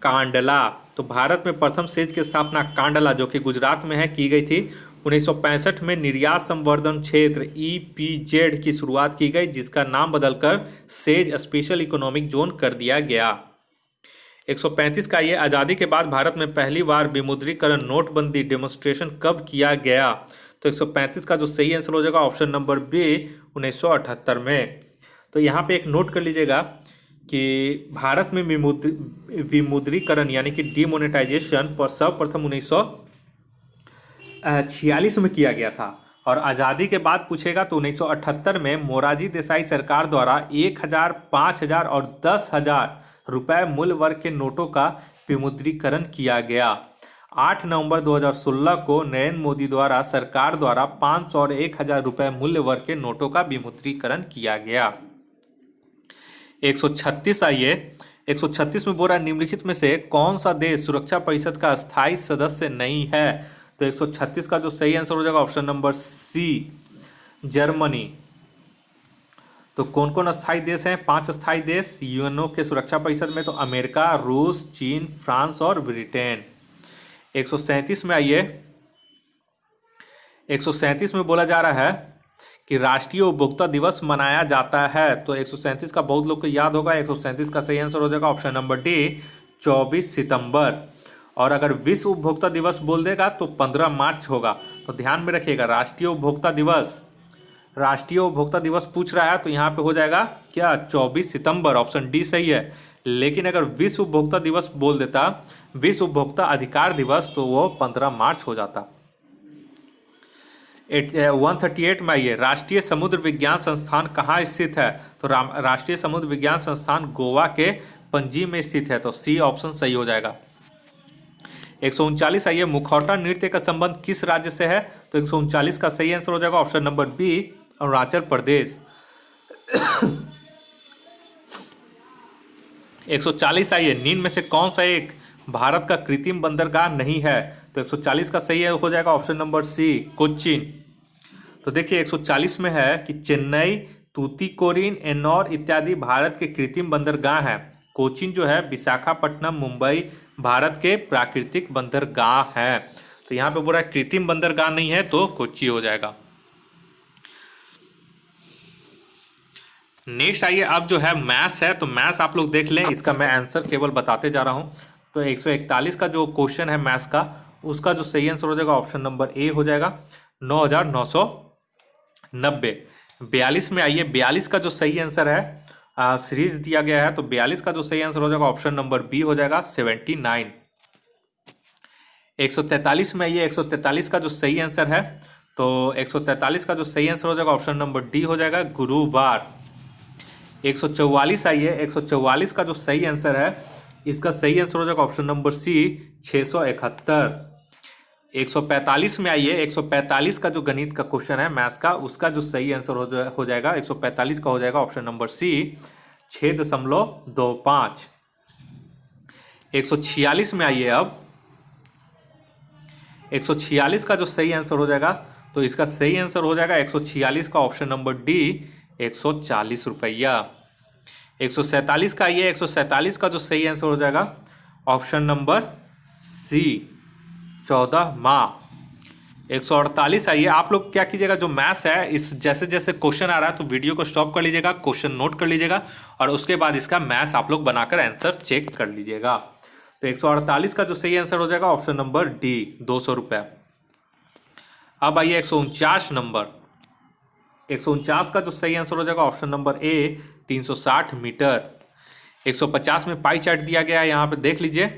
कांडला। तो भारत में प्रथम सेज की स्थापना कांडला जो कि गुजरात में है की गई थी। 1965 में निर्यात संवर्धन क्षेत्र EPZ की शुरुआत की गई, जिसका नाम बदलकर सेज स्पेशल इकोनॉमिक जोन कर दिया गया। 135 का ये, आज़ादी के बाद भारत में पहली बार विमुद्रीकरण नोटबंदी डेमोन्स्ट्रेशन कब किया गया। तो 135 का जो सही आंसर हो जाएगा ऑप्शन नंबर बी, 1978 में। तो यहाँ पे एक नोट कर लीजिएगा कि भारत में विमुद्रीकरण यानी कि डीमोनेटाइजेशन पर सर्वप्रथम 1946 में किया गया था, और आज़ादी के बाद पूछेगा तो 1978 में मोरारजी देसाई सरकार द्वारा 1000, 5000 और 10,000 रुपये मूल्य वर्ग के नोटों का विमुद्रीकरण किया गया। 8 नवंबर 2016 को नरेंद्र मोदी द्वारा सरकार द्वारा 500 और 1000 रुपये मूल्य वर्ग के नोटों का विमुद्रीकरण किया गया। 136 आइए, 136 में बोल रहा है, निम्नलिखित में से कौन सा देश सुरक्षा परिषद का स्थायी सदस्य नहीं है। तो तो 136 का जो सही आंसर हो जाएगा ऑप्शन नंबर सी, जर्मनी। तो कौन कौन अस्थायी देश हैं? 5 अस्थायी देश यूएनओ के सुरक्षा परिषद में, तो अमेरिका, रूस, चीन, फ्रांस और ब्रिटेन। 137 में आइए, 137 में बोला जा रहा है कि राष्ट्रीय उपभोक्ता दिवस मनाया जाता है। तो 137 का बहुत लोग को याद होगा। 137 का सही आंसर हो जाएगा ऑप्शन नंबर डी, 24 सितंबर। और अगर विश्व उपभोक्ता दिवस बोल देगा तो 15 मार्च होगा। तो ध्यान में रखिएगा, राष्ट्रीय उपभोक्ता दिवस, राष्ट्रीय उपभोक्ता दिवस पूछ रहा है तो यहाँ पे हो जाएगा क्या, 24 सितंबर, ऑप्शन डी सही है। लेकिन अगर विश्व उपभोक्ता दिवस बोल देता, विश्व उपभोक्ता अधिकार दिवस, तो वो 15 मार्च हो जाता। 138 में आइए, राष्ट्रीय समुद्र विज्ञान संस्थान कहाँ स्थित है? तो राष्ट्रीय समुद्र विज्ञान संस्थान गोवा के पणजी में स्थित है। तो सी ऑप्शन सही हो जाएगा। 139 आइए, मुखौटा नृत्य का संबंध किस राज्य से है? तो 139 का सही आंसर हो जाएगा option number B, Arunachal Pradesh. 140 आइए, निम्न में से कौन सा एक भारत का कृत्रिम बंदरगाह नहीं है? तो 140 का सही हो जाएगा ऑप्शन नंबर सी, कोच्चिन। तो देखिए 140 में है कि चेन्नई, तूतीकोरिन, एन्नौर इत्यादि भारत के कृत्रिम बंदरगाह हैं। कोच्चिन जो है विशाखापट्टनम, मुंबई भारत के प्राकृतिक बंदरगाह हैं। तो यहाँ पे बोला कृत्रिम बंदरगाह नहीं है तो कोच्चि हो जाएगा। नेक्स्ट आइए, अब जो है मैथ्स है, तो मैथ्स आप लोग देख लें, इसका मैं आंसर केवल बताते जा रहा हूँ। तो 141 का जो क्वेश्चन है मैथ्स का, उसका जो सही आंसर हो जाएगा ऑप्शन नंबर ए हो जाएगा, 9990। 42 में आइए, 42 का जो सही आंसर है, सीरीज दिया गया है, तो 42 का जो सही आंसर हो जाएगा ऑप्शन नंबर बी हो जाएगा, 79। 143 में आइए, 143 का जो सही आंसर है, तो 143 का जो सही आंसर हो जाएगा ऑप्शन नंबर डी हो जाएगा, गुरुवार। 144 आइए, 144 का जो सही आंसर है, इसका सही आंसर हो जाएगा ऑप्शन नंबर सी, 671। 145 में आइए, 145 का जो गणित का क्वेश्चन है मैथ्स का, उसका जो सही आंसर हो जाएगा 145 का हो जाएगा ऑप्शन नंबर सी, 6.25। 146 में आइए, अब 146 का जो सही आंसर हो जाएगा, तो इसका सही आंसर हो जाएगा 146 का ऑप्शन नंबर डी, 140 रुपया। 147 का आइए, 147 का जो सही आंसर हो जाएगा ऑप्शन नंबर सी, 14 माह। 148 आइए, आप लोग क्या कीजिएगा, जो मैथ्स है, इस जैसे जैसे क्वेश्चन आ रहा है तो वीडियो को स्टॉप कर लीजिएगा, क्वेश्चन नोट कर लीजिएगा और उसके बाद इसका मैथ्स आप लोग बनाकर आंसर चेक कर लीजिएगा। तो 148 का जो सही आंसर हो जाएगा ऑप्शन नंबर डी, 200 रुपया। अब आइए 149 नंबर, 149 का जो सही आंसर हो जाएगा ऑप्शन नंबर ए, 360 मीटर। 150 में पाई चार्ट दिया गया है, यहाँ पे देख लीजिए,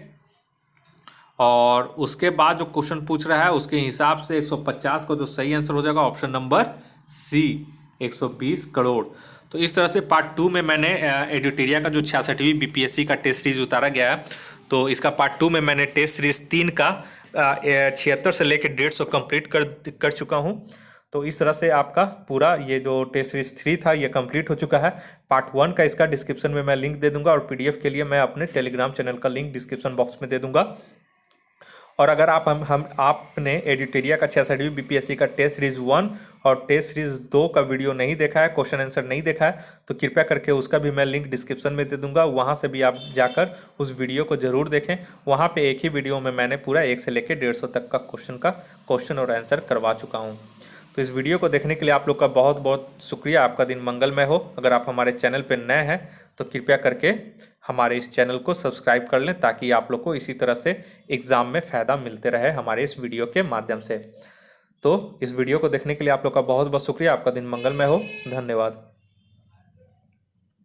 और उसके बाद जो क्वेश्चन पूछ रहा है उसके हिसाब से 150 को जो सही आंसर हो जाएगा ऑप्शन नंबर सी, 120 करोड़। तो इस तरह से पार्ट 2 में मैंने एडिटोरिया का जो 66वीं बीपीएससी का टेस्ट सीरीज उतारा गया है, तो इसका पार्ट 2 में मैंने टेस्ट सीरीज 3 का 76 से लेकर 150 कंप्लीट कर चुका हूँ। तो इस तरह से आपका पूरा ये जो टेस्ट सीरीज 3 था ये कंप्लीट हो चुका है। पार्ट 1 का इसका डिस्क्रिप्शन में मैं लिंक दे दूंगा और पीडीएफ के लिए मैं अपने टेलीग्राम चैनल का लिंक डिस्क्रिप्शन बॉक्स में दे दूंगा। और अगर आपने एडिटोरिया का 66वीं बीपीएससी का टेस्ट सीरीज 1 और टेस्ट सीरीज 2 का वीडियो नहीं देखा है, क्वेश्चन आंसर नहीं देखा है, तो कृपया करके उसका भी मैं लिंक डिस्क्रिप्शन में दे दूंगा, वहां से भी आप जाकर उस वीडियो को जरूर देखें। वहां पे एक ही वीडियो में मैंने पूरा 1 से लेकर 150 तक का क्वेश्चन और आंसर करवा चुका हूँ। तो इस वीडियो को देखने के लिए आप लोग का बहुत बहुत शुक्रिया। आपका दिन मंगलमय हो। अगर आप हमारे चैनल पर नए हैं तो कृपया करके हमारे इस चैनल को सब्सक्राइब कर लें, ताकि आप लोग को इसी तरह से एग्ज़ाम में फ़ायदा मिलते रहे हमारे इस वीडियो के माध्यम से। तो इस वीडियो को देखने के लिए आप लोग का बहुत बहुत शुक्रिया। आपका दिन मंगलमय हो। धन्यवाद।